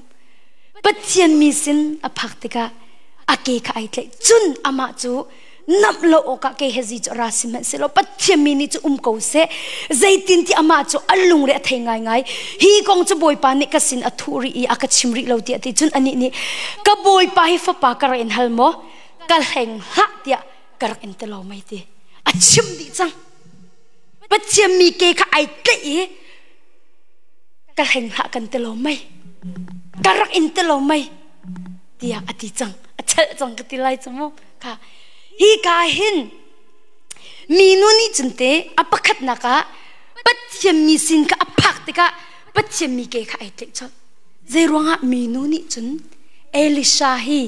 ปัจเจียมีสินพักติกาอเกะไอเทยจุนอามาจูนับโลโอกาเกฮจิจราสิมันเสลปัจเจมินิจูเขาเสใจตินที่อามาจูอัลลุงเรทง่ายง่ายฮีกงจะบอยปานิกสินอัทุรีอากัชิมริเราเดียติจุนอันนี้นี่กบอยปาฮิฟปากระเอ็นฮัลโมกะแห่งหักเดียกระเอ็นเตลาไม่ดีอัดชิมดิจังปัจเจมีเกขไอเกยกะแห่งหักกันเตลาไม่กระเอ็นเตลาไม่เดียอดีจังอัดเชจังกติไลจังโมค่ะฮีกาหินมีนุนี่จุนเตอปักขัดนักะปัจเจมีสินกะอปักติกะปัจเจมีเกขไอเตจดเจรวงะมีนุนี่จุนเอลิชาฮี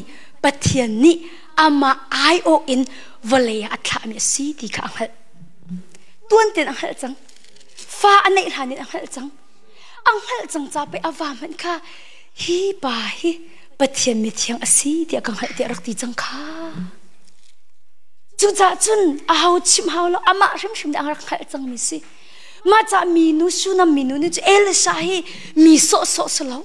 ปัจเจนี่อามาไอโออินวเลย์อัตลามีสีดีค่ะอังเฮต้นเต็นอังเฮจังฟ้าอันไหนหานี่อังเฮจังจะไปอาวามันค่ะฮีบาฮีปัจเจมีเทียงสีดีกังเฮดีรักดีจังค่ะจุดจุนอาหาวชิมหาวแล้วอามาชิมเดอังรักขัดจังมิสิมาจากมีนุสุนัมมีนุนี่จะเอลชาฮีมีโซสแล้ว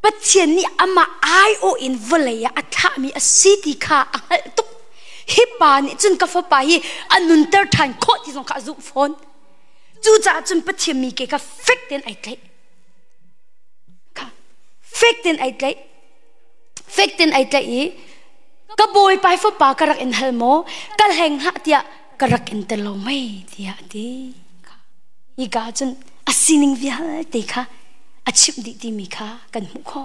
ปัจเจียนนี่อามาไอโออินวเลยอัฐามีอสิติค่ะอังตุก hi pa ni chun ka fa pa hi anun ter than kho ti jong kha zu phone chu cha chun pathiam mi ke ka fake ten ai tlai ka fake ten ai tlai ka boy pai fa pa karak in helmo kal heng ha tia karak in te lo mai tia ti i ga chun asining via te kha achip di ti mi kha kan mu kho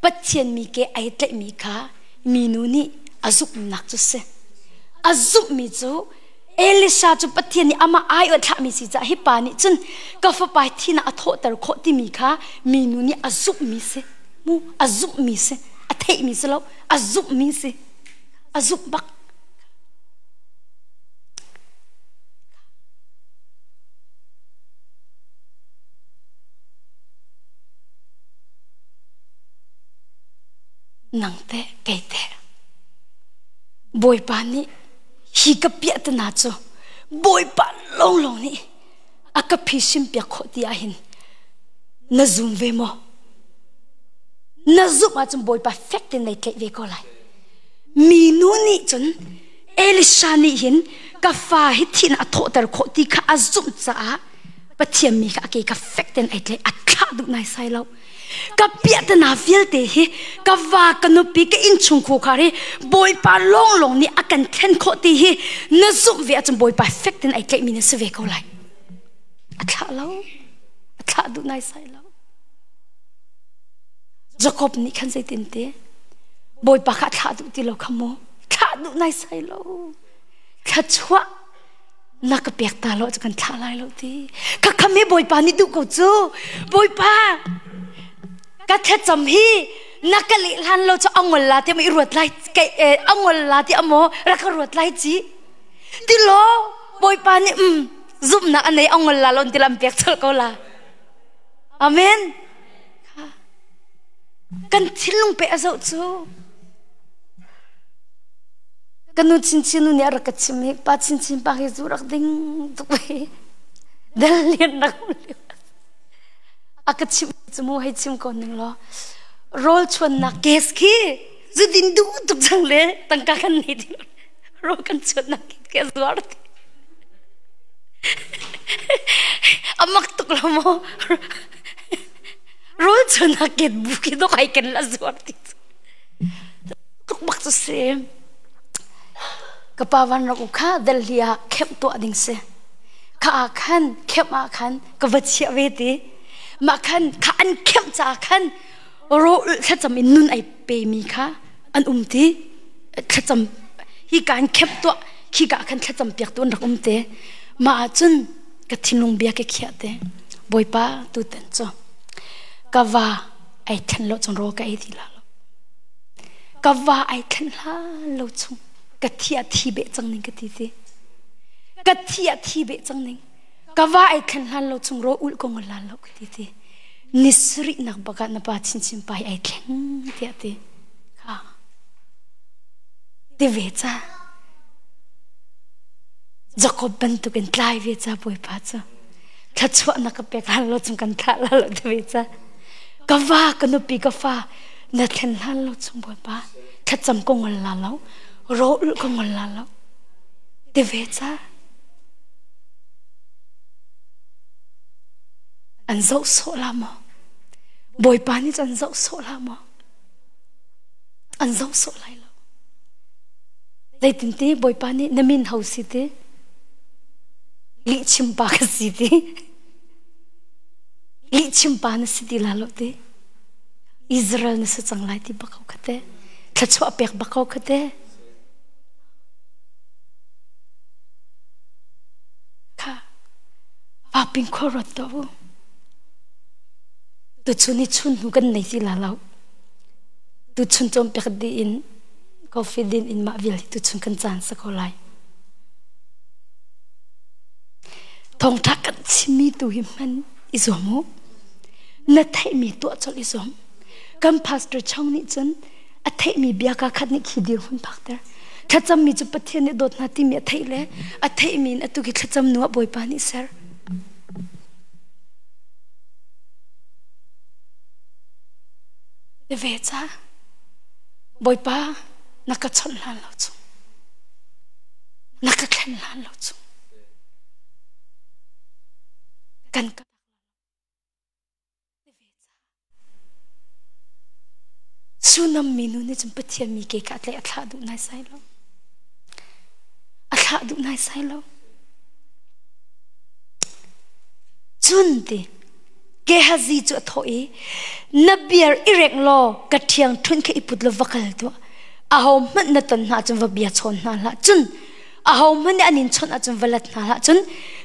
pathian mi ke ai tlai mi kha mi nu ni azuk nak chu se azuk mi chu Elisha chu pathian ni ama ai o tha mi si cha hi pa ni chun ka fa pai thina atho tar kho ti mi kha mi nu ni azuk mi se mu azuk mi se a thei mi se lo azuk mi se azuk bak nang te ke te boy pa ni hi ka pia ta na cho boy pa long long ni aka phishim pya kho ti a hin na zum ve mo na zum a chum boy pa fek nei tlai ve ko lai mi nu ni chun Elisha ni hin ka fa hi thin a tho tar kho ti kha azum cha pathiam mi kha ke ka fek ten ai tlai a kha du nai sai lo ka pia ta na fiel te hi ka va ka no pi ka in chung khu khari boy pa long long ni akan thlen kho ti hi na zum ve a chum boy pa fek ten ai tlai mi na se ve ko lai a kha du nai sai lo Jacob ni khan sai tin te boy pa kha tha du ti lo khamo tha du nai sai lo kha chwa na ka pek ta lo kan tha lai lo ti ka khame boy pa ni du ko chu boy pa ka the cham hi nakali han lo cho angol la te mai ruat lai ke angol la ti amo ra ka ruat lai chi ti lo boy pa ni zum na anei angol la lon ti lam pek chal ko la amen kan thilung pe azau chu kanu chin chin nu ne ra ka chimi pa chin chin pa hi zu rak ding tu pe dal lien na ko aka chim chumu hai chim ko ning lo rol chon na kes ki zu din du tuk jang le tang ka kan ni din ro kan chon na ke zuar amak tuk lo mo rol chon na ke bu ki do kai kan la zuar ti tuk bak tu se ka pawan ro kha dal lia khem to ding se kha khan khem a khan ka vachia ve ti ma khan kha an khem cha khan ro kha cham in nun ai pe mi kha an ti kha cham hi kan khem to khi ka khan kha cham pek tu rak te ma chun ka thinung bia ke khia te boy pa tu ten cho ka va ai than lo chong ro ka ai di la lo ka va ai than la lo chung ka thia thi be chang ning ka ti te ka thia thi be chang ning ka va ai than la lo chung ro ul ko ngol la lo ka ti te nisri nak baka na pa chin chin pai ai thleng ti ate kha ti ve cha Jacob ban tu kan tlai ve cha boy pa cha tha chwa na ka pe kan lo chung kan tha la lo ti ve cha ka va ka no pi ka fa na thlen han lo chung boy pa tha cham ko ngol la lo ro ul ko ngol la lo ti ve cha an dấu số la mo boy pa ni an dấu số la mo an dấu số lai lo dai tin ti boy pa ni namin hau si te li chim pa ka si te li chim pa na si ti la lo te Israel na sa chang lai ti bakau khate tha chwa pek bakau khate kha pa pin khorot to tu chuni chun nu kan nei si la lau tu chun chom pek di in coffee din in ma vil tu chun kan chan sa ko lai thong thak kan chimi tu hi man izomo na thai mi to chol izom kam pastor chong ni chun a thai mi bia ka khat ni khidir hun pakter thacham mi chu pathian ni dot na ti mi thai le a thai mi na tu ki thacham nu boy pa ni sir về cha bồi pa นักชนลานเราจุนักแข่งลานเราจุกันก็สุนัมมินุนี่จำเป็นที่มีเกกัดเลยอัฐาดูนายไซโลอัฐาดูนายไซโลจุนดีเกฮาซีจุดถอยนับเบียร์อิเร็กโลกระเทียงทุนแค่อิปุดลวักเลยตัวอาหอมมันนัดตันหาจนว่าเบียร์ชนนั่นละจุนอาหอมมันอันนี้ชนอาจจะวัดนั่นละจุน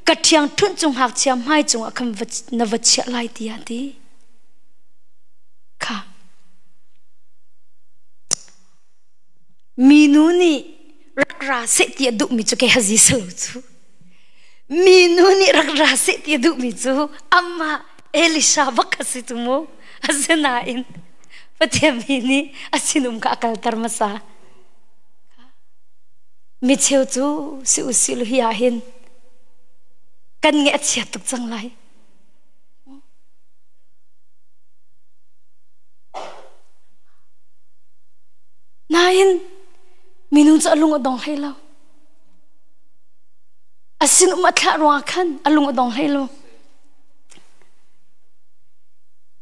กระเทียงทุนจงหักเชียมให้จงคำวัดนวัดเชียไล่ตีอันดีค่ะมีนูนี่รักราเสตียดุมิจุเกฮาซีสลุจูมีนูนี่รักราเสตียดุมิจูอามาเอลิซาบักสิตุโมอาเซนาอินปะเทียมีนี่อาศินุมกะกัลตารมาซามิเชลจูสิอุสิลุฮิอาหินกันเงะเชียตุกจังไรนายนมีนุ่งจะลุงอดองให้เราอาศินุมาทะรัวขันลุงอดองให้เรา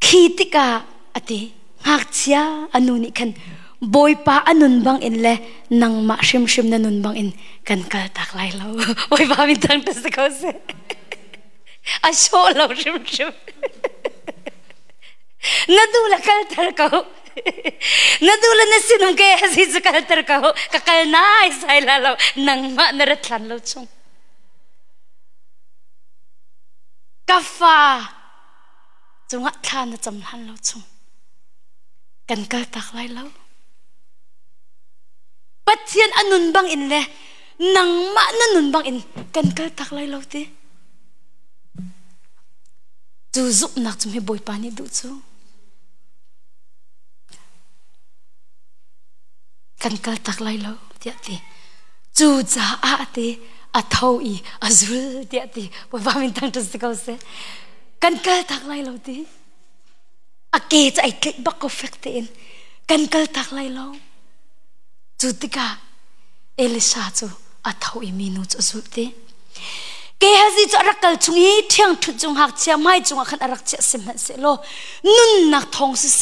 ขีติกาอติหักเชียอนุนิคันบอยป้าอนุนบังอินเลนังมาชิมชิมนันุนบังอินกันกัลตักไลเราบอยป้ามิตังตัสเขาเสอาโชเราชิมชิมนัดูละกัลตักเขานัดูละนสินุงเกฮะสิจกัลตักเขากัลน่าอิสัยละเรานังมานรัตลันเราชงกาฟาจงอัฐานจำหันเราชงกันกัลตักไลเราปัจเจียนอนุนบังอินเลยนังมานันุนบังอินกันกัลตักไลเราดิจูจุบนักจุ่มให้บอยปานี่ดูจูกันกัลตักไลเราเดียดิจูจ้าอาติอาเท่าอีอาจุลเดียดิบอยปามินตั้งตัวสิเขาเสกันกัลตักไลเราดิอาเกจไอเกบักก็เฟกเตนกันกัลตักไลเราจูติกาเอลิซาจูอาเท่าอีมินุจูจุดดิเกฮาซีจูรักกัลจุงี้เที่ยงทุจงหักเชียไม่จงขันรักเชียสิมันเสโลนุนนักทองเส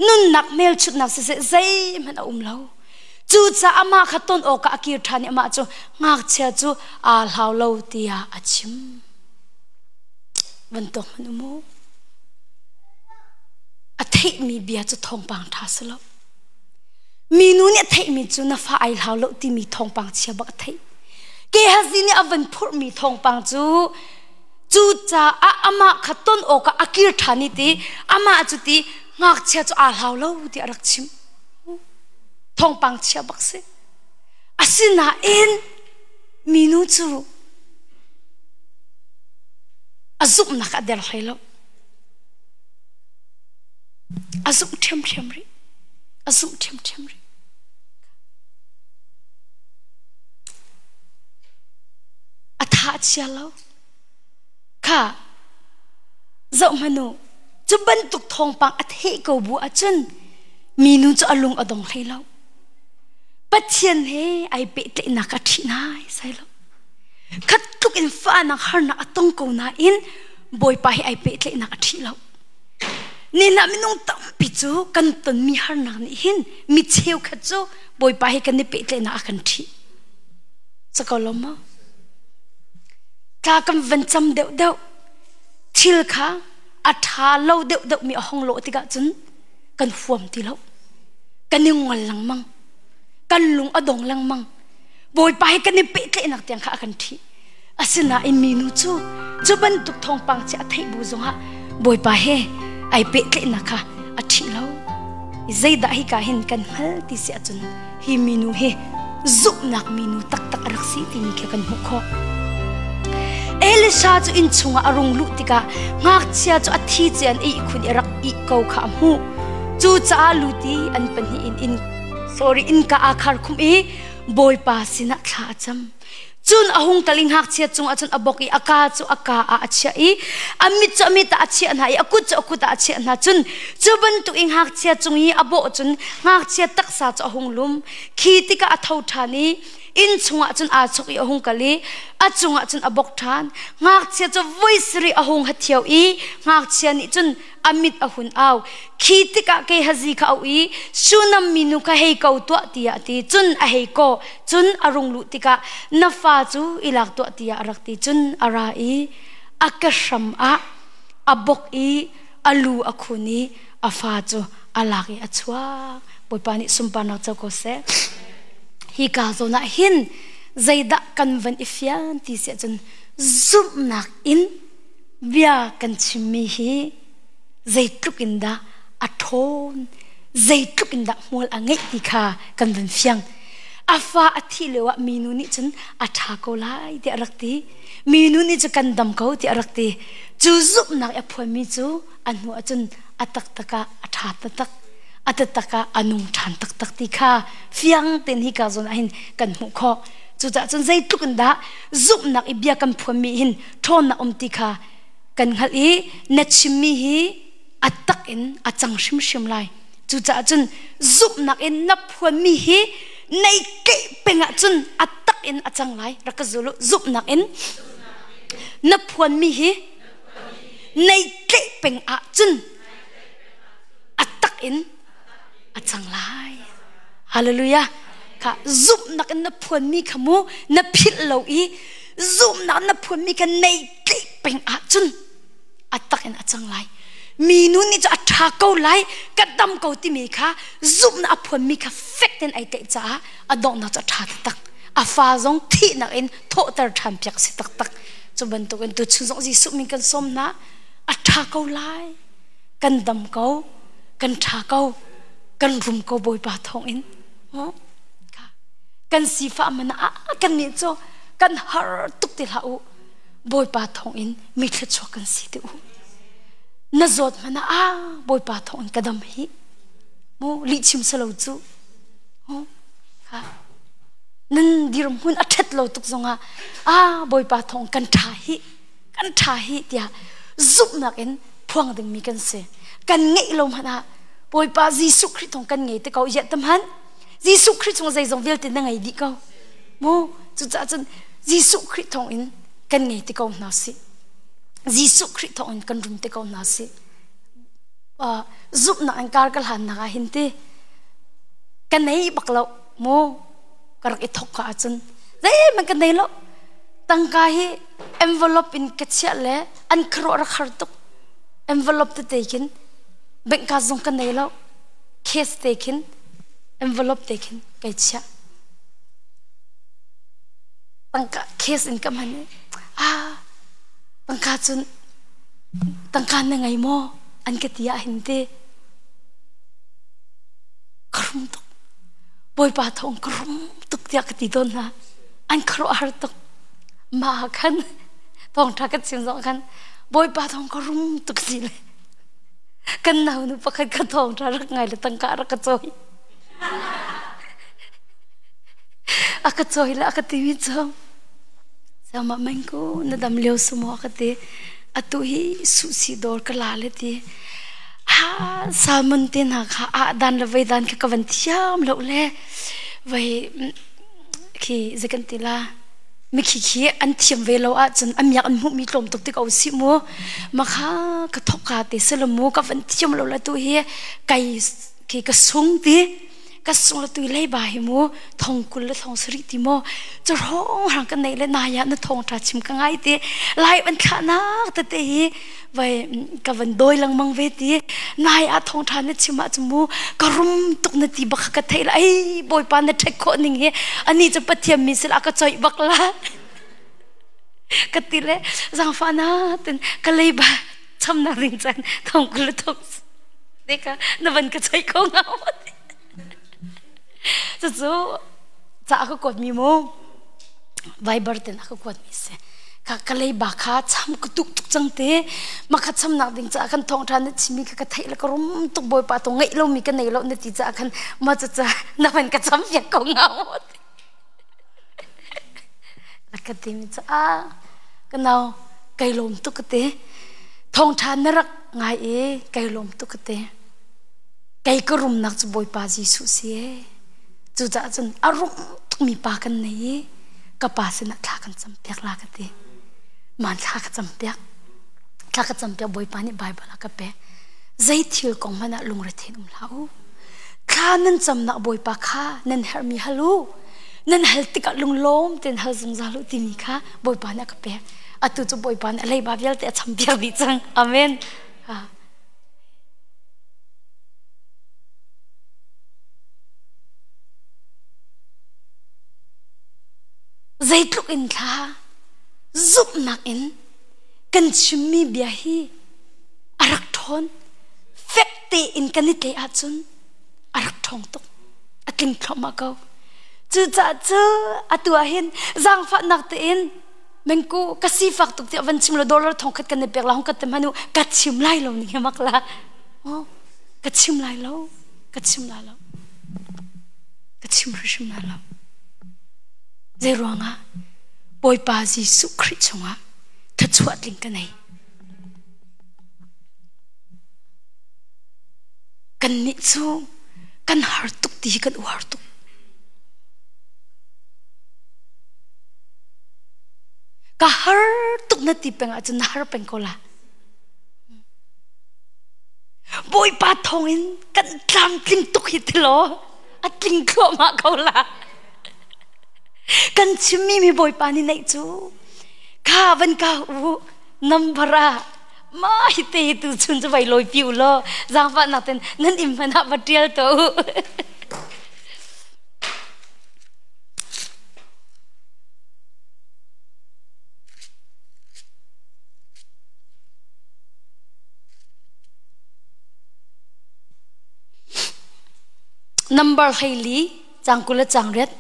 นุนนักเมลชุดนักเสใจมันเราจูจ้าอามาขัดต้นโอกากิรธานิอามาจูงักเชียจูอาลาวเราตียาอาชิมวันตกมันโมอาเทมีเบียจูทองปังทัสโลมีนูเนี่ยเทมีจูน่าฟ้าไอลาวเราตีมีทองปังเชียบักเทเกฮาซีเนี่ยอวันพูดมีทองปังจูจ้าอามาขัดต้นโอกากิรธานิตีอามาจูตีงักเชียจูอาลาวเราตีอารักชิมทองปังเชียบักเสอาศินาเอ็นมีนูจูอาซุปนักอเดลให้เราอาซุปเทียมริอาซุปเทียมริอาทาเชียเราค่ะเจ้ามันนูจะบรรทุกทองปังอาเทกบัวจนมีนูจะอลุงอดองให้เราปัจเจียนเฮไอเปตนักอธินายใส่เราคัดทุกอินฟ้านักฮาร์นักต้องกูนาอินบอยไปไอเปตนักอธิเรานี่นะมินุงตั้มปิจูกันตันมีฮาร์นักนี่หินมีเชี่ยวขัดจูบอยไปกันนี่เปตนักกันทีสกอลมาถ้ากันวันจำเดาทิลค่ะอัฐาเราเดามีห้องโลติกะจุนกันฟวมทีเรากันยังงอนหลังมังกันลุงอดงหลังมังบอยไปกันนี่เป๊ะเลยนักเตียงข้ากันทีอาศินาอิมีนูจูบันตุกทองปังเจ้าไทยบูจงฮะบอยไปเฮไอเป๊ะเลยนักค่ะอาทิเราใจด่าฮิกาเห็นกันฮัลที่เสียจนฮิมีนูเฮจุบนักมีนูตักรักสีที่มีแค่กันหุกคอเอลิซาจูอินชงอารมณ์ลุติกางักเชียจูอาทิเจนอีคุณรักอีเกาขามูจูจ้าลุตีอันเป็นอิน sorry อินกาอาคาร์คุมอีบอยปาสินักขาจำ จุนahung kaling hak cia chung achun aboki aka chu aka a chia I amit chu amit a chia na I akut chu akut a chia na chun chuban tu ing hak cia chung I abo chun hak cia taksa chu ahung lum khitika athau thani in chunga chun a chok I ahung kali a chunga chun abok than ngak cia chu voice ri ahung hathiau I ngak cia ni chun amit ahun aw khitika ke hazi kha au I sunam minu ka hei kau to tia ti chun a hei ko chun arung lu tika nafa chu ilak to tia arak ti chun ara I akasham a abok I alu akhuni afa chu alaki achwa boipani sumpana chako se hi ka zona hin zaida kanvan ifyan ti se chun zum nak in bia kan chimi hi zaitlukinda athon zaitlukinda mol angai ti kha kanvan fyang afa athi lewa minu ni chun atha ko lai ti arakti minu ni chu kan dam ko ti arakti chu zup nak a phami chu anu achun atak taka atha tak atataka anung than tak ti kha fyang ten hi ka zon ahin kan mu kho chu cha chun zaitlukinda zup nak ibia kan phami hin thon na ti kha kan hal I nachimi hi atak in achang shim lai chu cha chun zup nak in na phami hi nei ke penga chun atak in achang lai rakazulu zup nak in na phami hi nei ke peng a chun atak in achang lai hallelujah ka zup nak in na phami khamu na phil lo I zup nak na phami ka nei ke peng a chun atak in achang lai minu ni cha atha ko lai kadam ko ti mi kha zum na phon mi kha fekten ai te cha adong na cha tha tak afa zong thi na in tho tar tham pyak si tak chuban to kan tu chu zong ji su mi kan som na atha ko lai kan dam ko kan tha ko kan rum ko boi pa thong in ho ka kan sifa mana kan ni cho kan har tuk ti lau boi pa thong in mi thla cho kan si te u na zot mana boi pa thong kadam hi mo li chim salo chu ho ha nan diram hun athet lo tuk zonga boi pa thong kan tha hi tia zup nak en phuang ding mi kan se kan ngei lo mana boi pa jisu christ thong kan ngei te kau ya tam han jisu christ thong zai zong vel te na ngai di kau mo chu cha chen jisu christ thong in kan ngei te kau na si jisu christ thong kan rum te kau na si zup na an kar kal han na hin te kan nei baklo mo karak I thok ka chun zai man kan nei lo tangka hi envelope in ketcha le an kro ra khar tuk envelope te taken bank ka zong kan nei lo case taken envelope taken ketcha tangka case in kam han tangka chun tangka na ngai mo an ketia hinte krum tuk boi pa thong krum tuk tia kati don na an kro har tuk ma khan thong tha kat sim zong khan boi pa thong krum tuk zile kan nau nu pakhat ka thong tha rak ngai le tangka rak ka choi aka choi la aka ti wi chom sama mangko na dam leo sumo ka te atu hi su si dor ka la le ti salmon tin ha kha dan la vai dan ka kavan thiam lo le vai ki zekan tila mi khi an thiam ve lo a chun amyak an mu mi tlom tuk tik au si mo ma kha ka thoka te selamo ka van thiam lo la tu hi kai ki ka sung ti ka sung la tu lei ba hi mo thong kul la thong sri ti mo chu rong hang ka nei le na ya na thong tha chim ka ngai ti lai ban kha na ta te hi vai ka van doi lang mang ve ti nai a thong tha na chima chumu ka rum tuk na ti ba ka thei la ai boi pa na thek kho ning he ani chu pathiam mi sil aka choi bak la ka ti le jang fa na ten ka lei ba cham na ring chan thong kul thok deka na van ka choi ko ngau chu cha ka kot mi mo viber ten ka kot mi se ka kalei ba kha cham ku tuk tuk chang te ma kha cham nak ding cha kan thong than chimi ka thai la ka rum tuk boi pa to ngai lo mi ka nei lo na ti cha kan ma cha na ban ka cham ya ko ngau นักกติมิจ้ากันเอาไก่ลมตุกเตทองทานนรักไงไก่ลมตุกเตไก่กรุมนักจะบอยปาจีสุเสียจูจ่าจนอารมณ์ทุกมีปากันนี้กับปาสนักลากันจำเปียกลากันเตมันลากันจำเปียกลากันจำเปียกบอยปานี่ใบบลากันเปใจทิลกองมันลุงระเทนลาวข้านั่นจำนักบอยปาข้านั่นเฮมีฮัลโหลนั่นเฮลติกลุงล้มเต็นเฮลซึงซาลุติมีข้าบอยปานี่กันเปอะตุจุบอยปานอะไรบาเบียลแต่จำเปียกดิจังอาเมนใจลุกอินท่าซุบนักอินกันชิมีเบียฮีอารักทอนเฟกตีอินกันนิเตอาจุนอารักทองตุกอัดลิงคลอมาเกาจูจ่าเจออัตัวเห็นจางฝันนักเตอินเมงกูกษีฝักตุกเตวันชิมละดอลลาร์ทองคัดกันในเปียกละห้องกัดเต็มหันุกัดชิมไล่เรานี่มักละอ๋อกัดชิมไล่เรากัดชิมไล่เรากัดชิมรู้ชิมไล่เราเจรวงอ่ะบอยปาจีสุคริชงอ่ะทัดสวดลิงกันไหนกันนิจูกันหาร์ตุกตีกันอุหาร์ตุกก็หาร์ตุกนั่นตีเป็นอาจจะหาร์เป็นก็ละบอยปาทองอินกันตามลิงตุกฮิตโลอัดลิงโคมาเขาละกันชิมีบอยปานี่ไหนจูข้าวันก้าวนัมบรามาฮิตตุชุนจะไปลอยปิวโลจางฟ้านักเต้นนั่นอิมพันธ์บัดเดียลโตnumber ให้ลีจางกุลจางเร็ด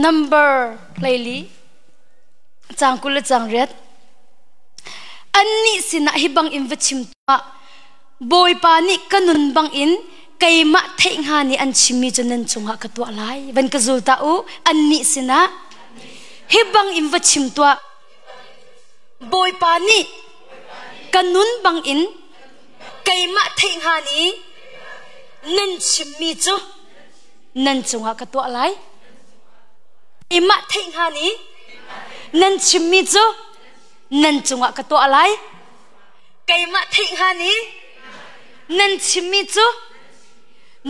number ให้ลีจางกุลจางเร็ดอันนี้สินะฮิบังอินวัชิมตัวบอยปานี่กันุนบังอินไก่มะเทงหานี่อันชิมีจนนันจงหากตัวลายบันกจูตาอูอันนี้สินะฮิบังอินวัชิมตัวบอยปานี่กันุนบังอินไก่มะเทงหานี่นั่นชิมีจูนั่นจงหากตัวลายอิมะเทงหานี่นั่นชิมีจูนั่นจงหากตัวอะไรไก่มาทิ้งหานี้นั่นชิมิจู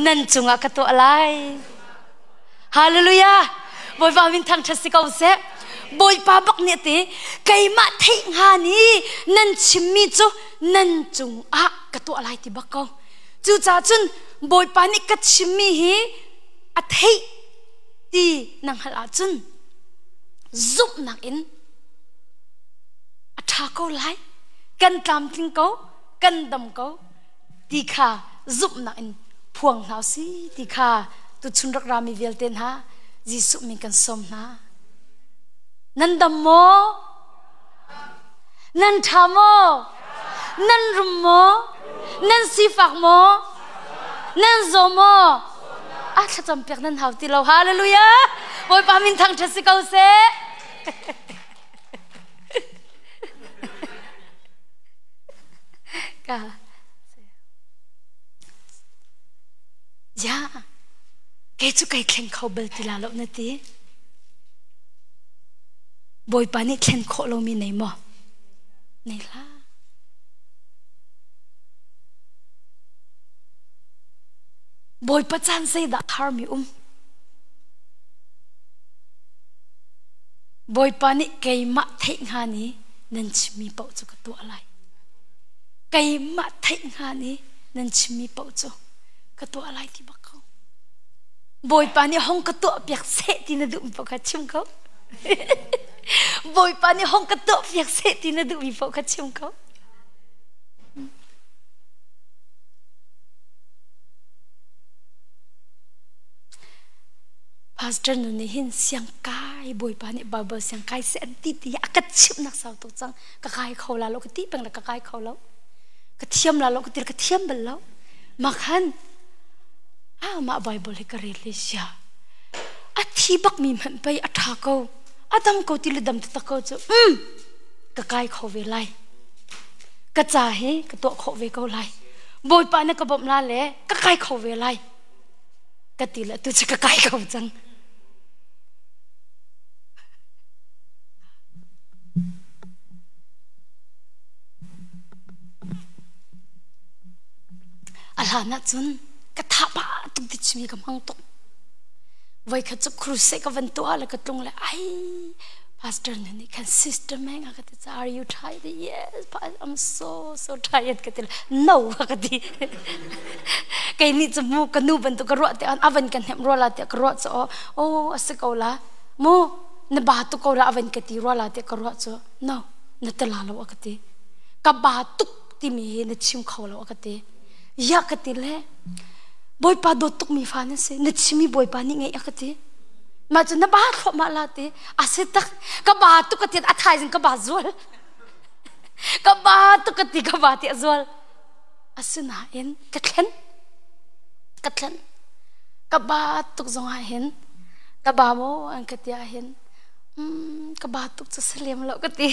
นั่นจงหากตัวอะไรฮาเลลูยาบอยฟ้าวินทางทัศน์เก้าเสบอยป้าบักเนี่ยตีไก่มาทิ้งหานี้นั่นชิมิจูนั่นจงหากตัวอะไรที่บักเขาจู่จ้าจุนบอยป้านี่กัดชิมิฮีอัฐิที่นังฮัลอาจุนซุบนักอินถ้าเขาไล่กันตามทิ้งเขากันดำเขาที่ข้าจุบนักอินพวงเหล่าสิที่ข้าตุชุนรักรามีเวลเตนฮะจิสุมีกันสมนะนั่นดำโมนั่นทำโมนั่นรุมโมนั่นสีฝักโมนั่นโซโมถ้าจำเปียกนั่นหาวที่เราฮาเลลูยาโอ้ยปามินทางทัศน์เก้าเสก็ยาแกจุกไก่แข่งเขาเบลติลาโลนั่นทีบอยปานี่แข่งโคโลมีไหนมั้งไหนล่ะบอยประจันเสดฮาร์มีบอยปานี่ไก่มาเทงหานี้นั่นชิมีเป่าจุกตัวอะไรไก่มาเทงหานี้นั่นชิมีเป่าจุกตัวอะไรที่บักเขาบอยปานี่ห้องกตัวเปียกเสตินาดูมีเป่าขัดชิมเขาบอยปานี่ห้องกตัวเปียกเสตินาดูมีเป่าขัดชิมเขาพาสเตอร์นุ่นเห็นเสียงกายบอยปานี่บาเบอร์เสียงกายเสียงตีตีอากาศชิมนักสาวตัวจังกะกายเขาละเราก็ตีเป็นละกะกายเขาแล้วกะเทียมละเราก็ตีกะเทียมเป็นแล้วมาขันมาไบเบิลให้กระเรียนเลยจ้ะ thi bak mi man pai atha ko adam ko til dam ta ko chu ka kai kho ve lai ka cha he ka to kho ve ko lai boi pa na ka bom la le ka kai kho ve lai ka ti la tu cha ka kai kho chang alana chun ka tha ba tu ti chmi ka mang to vai kha chu cruise ka van to ala ka tung le ai pastor nani kan sister Meng ka ti are you tired yes I'm so tired ka ti no ka ti kai ni chu mu ka nu ban to ka ro te an avan kan hem ro la te ka ro cho asikola mo na ba tu ko la avan ka ti ro la te ka ro cho no na ta la lo ka ti ka ba tu ti mi na chim kho lo ka ti ya ka ti le boy pa do tuk mi fa na se na chimi boy pa ni ngai akati ma chu na ba kho ma la te ase tak ka ba tu ka ti a thai jin ka ba zol ka ba tu ka ti ka ba ti zol asuna en ka thlen ka ba tu zong ha hen ka ba mo an ka ti a hen ka ba tu chu selem lo ka ti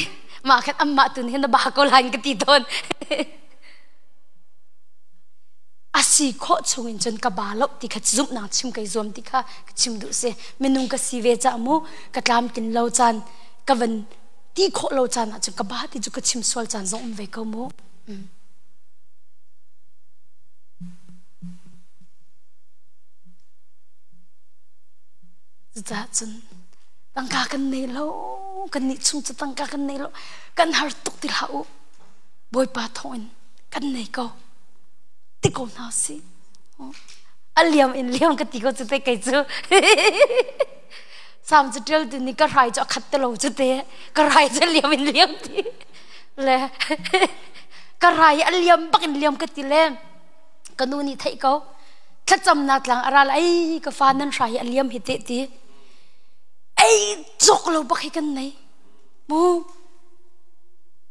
ma khat amma tu ni na ba ko lan ka ti ton asi kho chungin chen ka ba lo ti kha zum na chim kai zom ti kha chim du se menung ka si ve cha mu ka tlam tin lo chan ka van ti kho lo chan na chu ka ba ti chu ka chim sol chan zong ve ko mu za chun tang ka kan nei lo kan ni chung chu tang ka kan nei lo kan har tuk ti hau boy pa thoin kan nei ko tiko na si aliam in liam ka tiko chu te kai chu sam chu tel tu ni ka rai cho khat te lo chu te ka rai chu liam in liam ti le ka rai aliam bak in liam ka ti le ka nu ni thai ko thla cham na tlang aral ai ka fa nan rai aliam hi te ti ai chok lo bak hi kan nei mo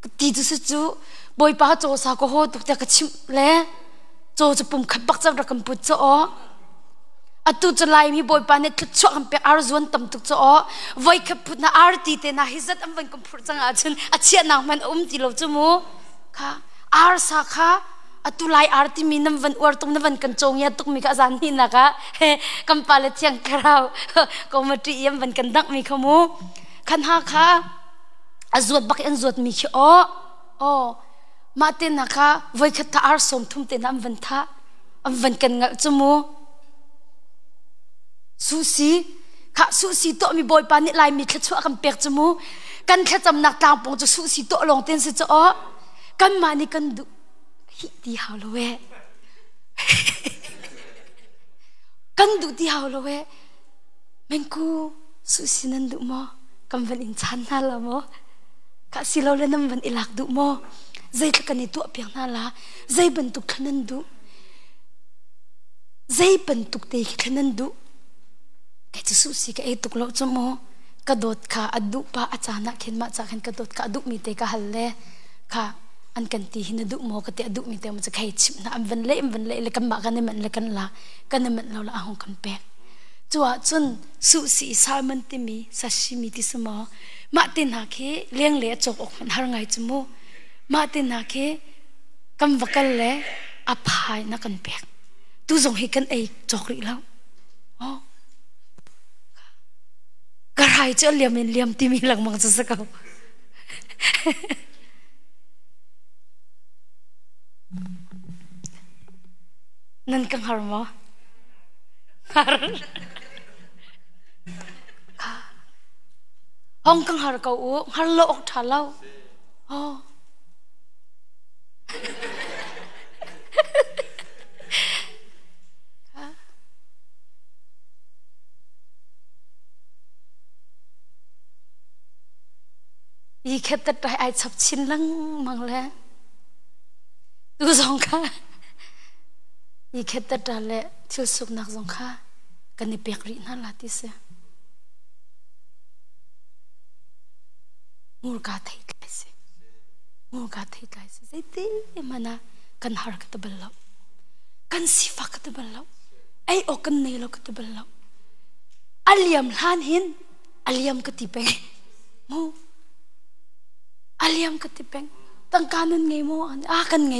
ka ti chu boy pa cho sa ko ho tu te ka chim le cho pum khat bak cham ra kam put cho atu chalai mi boy pa ne thut chwa am pe ar zon tam tuk cho voi kha put na arti te na hizat am van kam phur changa chun achia na man ti lo chu mu kha ar sa kha atu lai arti mi nam van or tum na van kan chong ya tuk mi ka zan ni na ka kam pa le thiang Thlarau ko ma tri yam van kan dak mi khamu khan ha kha azot bak an zot mi khi ma te na kha voi kha ta ar som thum te nam van tha am van kan ngal chumu susi to mi boy pa ni lai mi thla chwa kam pek chumu kan thla cham nak tang pong chu susi to long ten se cho kan ma ni kan du hi ti haw lo we kan du ti haw lo we mengku susi nan du mo kam van in chan na la mo ka si lo le nam van ilak du mo zai thla kan tu piang na la zai ban tuk khanan du zai ban tuk te khanan du cái chú susi cái tục lâu cho mo cái đốt cả adu pa achana khen ma cha khen cái đốt cả adu mi te ka halle kha an kan ti hin adu mo ka te adu mi te ma cha khai chim na am van le le kan ma kan man le kan man lo la hong kan pe chua chun susi salmon ti mi sashimi ti samo ma tin ha khe leng le chok ok man har ngai chu mo ma tin ha khe kam vakal le aphai na kan pe tu zong hi kan ei chok ri lo karai cho liam timi lang mang sa kau nan kang har mo har hong kang har kau har lo ok tha lau y khét tất trái ai sập chín lăng mang lẽ tu dòng kha y khét tất trái lẽ thiếu sụp nặc dòng kha cần đi bẹt rị na là tí se mua cá thấy cái se dây tí mà na cần har cái tập lâu cần si phá cái tập lâu ai ở cần này lo cái tập lâu อเลียมล้านหินอเลียมกติเป็งโมอเลียมกติเป็งตั้งการนั้นไงโมกันไง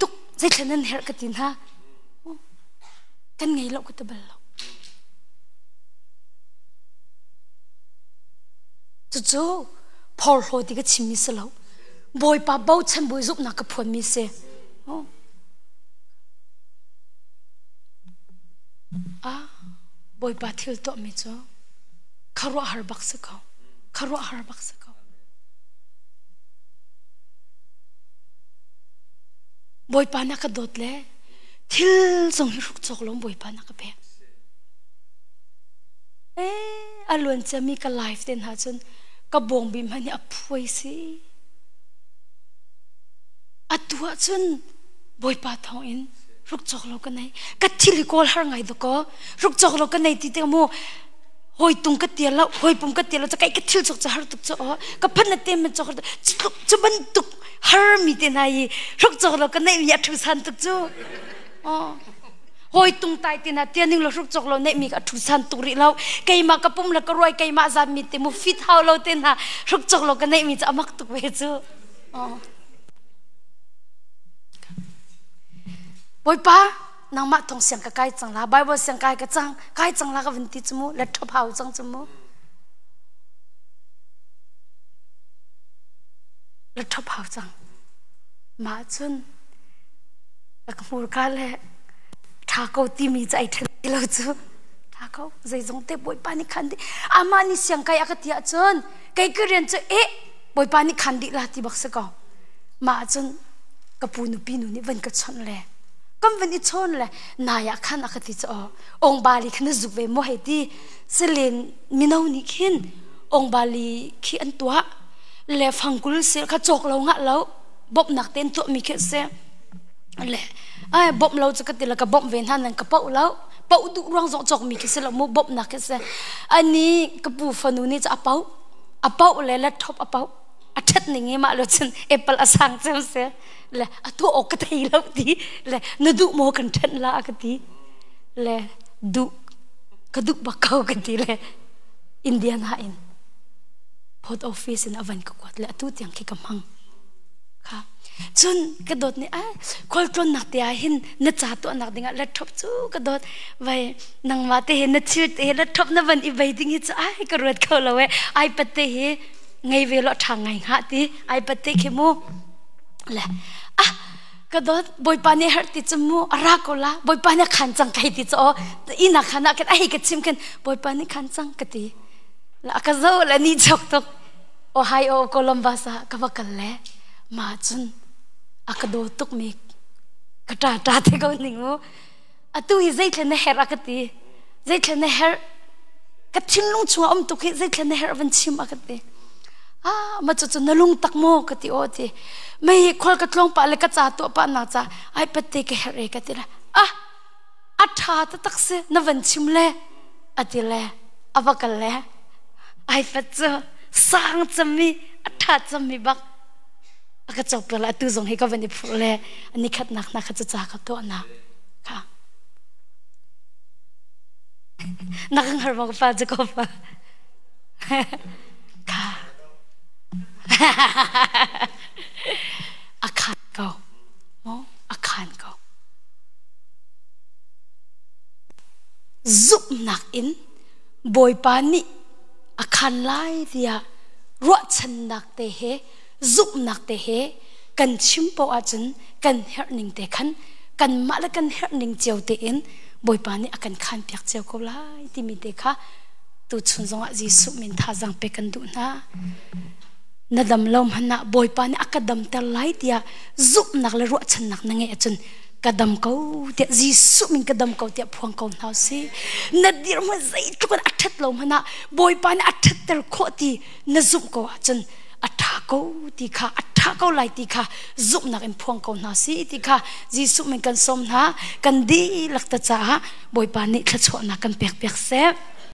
ตุกใจฉันนั้นเฮร์กตินฮะกันไงเราก็ตะเบลเราจู่ๆพอโหติก็ชิมมิสแล้วบอยป้าเบาฉันบอยจุบนักกับพวนมิเสบอยป้าทิลตัวมิจ้าคารัวฮาร์บักสกเขาบอยป้านักกระโดดเลยทิลส่งให้รุกจกลงบอยป้านักกระเบะอารมณ์จะมีกับไลฟ์เดินหาจนกระบงบิมให้เนี่ยพวยสิตัวจนบอยป้าท้องอินรุกจกเรากันไหนกัดทิลิโกลหาไงตัวก็รุกจกเรากันไหนที่เตโมหอยตุงกัดเตียแล้วหอยปุ่มกัดเตียแล้วจะไก่กัดทิลจกจะหาตุกจกกับพันนาเต็มมันจกจะบรรทุกหามีเตนายรุกจกเรากันไหนมีอัฐสันตุกจูหอยตุงตายเตน่ะเตียนึงเรารุกจกเราเนี่ยมีอัฐสันตุริเราไก่มากับปุ่มแล้วก็รวยไก่มาจามีเตโมฟิตเฮาเราเตน่ะรุกจกเรากันไหนมีจะมักตุกเวจูบอยป้านางมาทองเสียงกะไก่จังละใบบอยเสียงไก่กะจังไก่จังละก็วันที่จมูกและทบเผาจังจมูกและทบเผาจังมาจนแล้วก็มูลค่าแหละถ้าเขาตีมีใจทันทีเราจูถ้าเขาใจจงเตะบอยป้านี่คันดิอามานี่เสียงไก่อากาศที่จนไก่ก็เรียนจะบอยป้านี่คันดิละที่บักสกอมาจนกระปูนุปีนุนี่วันกระชอนแหละก็วันนี้ชนเลยนายขันอคติจะองบาลีขันจุกเวโมเหตีเสเลนมินานิขินองบาลีขี้อันตัวเล่ฟังกุลเสียขจกเรางะเราบบนักเต้นตัวมีแค่เสียเล่บบเราจะกติละกับบบเวนหันนั่นกับเป้าเราเป้าดูร่างจกมีแค่เสียเราโมบบนักแค่เสียอันนี้กับปูฟันูนี่จะเป้าเลยและทบเป้าอัดชัดหนึ่งมาแล้วจนเอเปิลอสังเซลเสียเลยตัวออกกระตีแล้วดีเลยนดูโมกันชันละกระตีเลยดูกระดูกบักเขากันดีเลยอินเดียนหาอินพอดออฟฟิศในอวันก็กวาดเลยตัวเตียงขี้กำหังค่ะจนกระโดดนี่คนจนหนักเตียหินนัดจ่าตัวหนักดิ่งแล้วทบจูกระโดดไว้นั่งมาเตะนัดชื่อเตะแล้วทบนับวันอีใบดิ่งที่จะกระโดดเขาเลยไอ้ปะเตะไงเวลาทางไงฮะที่ไอ้ปะเตะขี้มูแหละกระโดดบอยปานี่ฮาร์ติจมูกรักก็ละบอยปานี่ขันจังไก่ติจอินักขันนักกันไอ้กระชิมกันบอยปานี่ขันจังกติแล้วก็เจ้าแล้วนี่จกตกโอไฮโอโคลัมบัสก็ว่ากันแหละมาจนกระโดดตุกมีกระตาเทก็หนิงมูตัวอีใจเล่นเฮรักติใจเล่นเฮร์กระชิมลุงชัวตุกใจเล่นเฮร์วันชิมกติมาจนนลุงตักโมกติโอทีไม่คนกระทงปะเลยกระจ่าตัวปะนักจ่าไอ้ปะเตกเฮเรกติละอัฐาตตักเสนวันชิมเล่อติเล่อบักเล่ไอ้ปะเจสังจมีอัฐาจมีบักกระจกเปล่าตัวจงให้ก็วันนี้พูดเล่อันนี้ขัดนักขัดจ่าขัดตัวนะค่ะนักหาร์มกฟ้าจะกฟ้าค่ะอาคารเก่าอาคารเก่าจุบนักอินบอยปานีอาคารไล่เดียรัวชันนักเตะจุบนักเตะกันชิมโปอาจนกันเฮร์นิงเตะขันกันมาและกันเฮร์นิงเจียวเตะอินบอยปานีอาการขันเปียกเจียวก็ไล่ที่มีเด็กค่ะตัวชุนจงอาจีสุมินท่าจังเปกันดูนะนาดำลมหันนะบอยปานี่อักดำแต่ไล่เดียจุบนักเลยรัวชันนักนั่งไงจนกระดำเขาเดียจีสุมินกระดำเขาเดียพวงเขาหน้าสินาดีร์มันใจทุกคนอัดทัดลมหันนะบอยปานี่อัดทัดแต่โคตีนาจุบเขาจนอัดท่าเขาตีค่ะอัดท่าเขาไล่ตีค่ะจุบนักเอ็มพวงเขาหน้าสิตีค่ะจีสุมินกันสมนะกันดีหลักตาจ้าบอยปานี่ขจรนักกันเปียกเปียกเสพ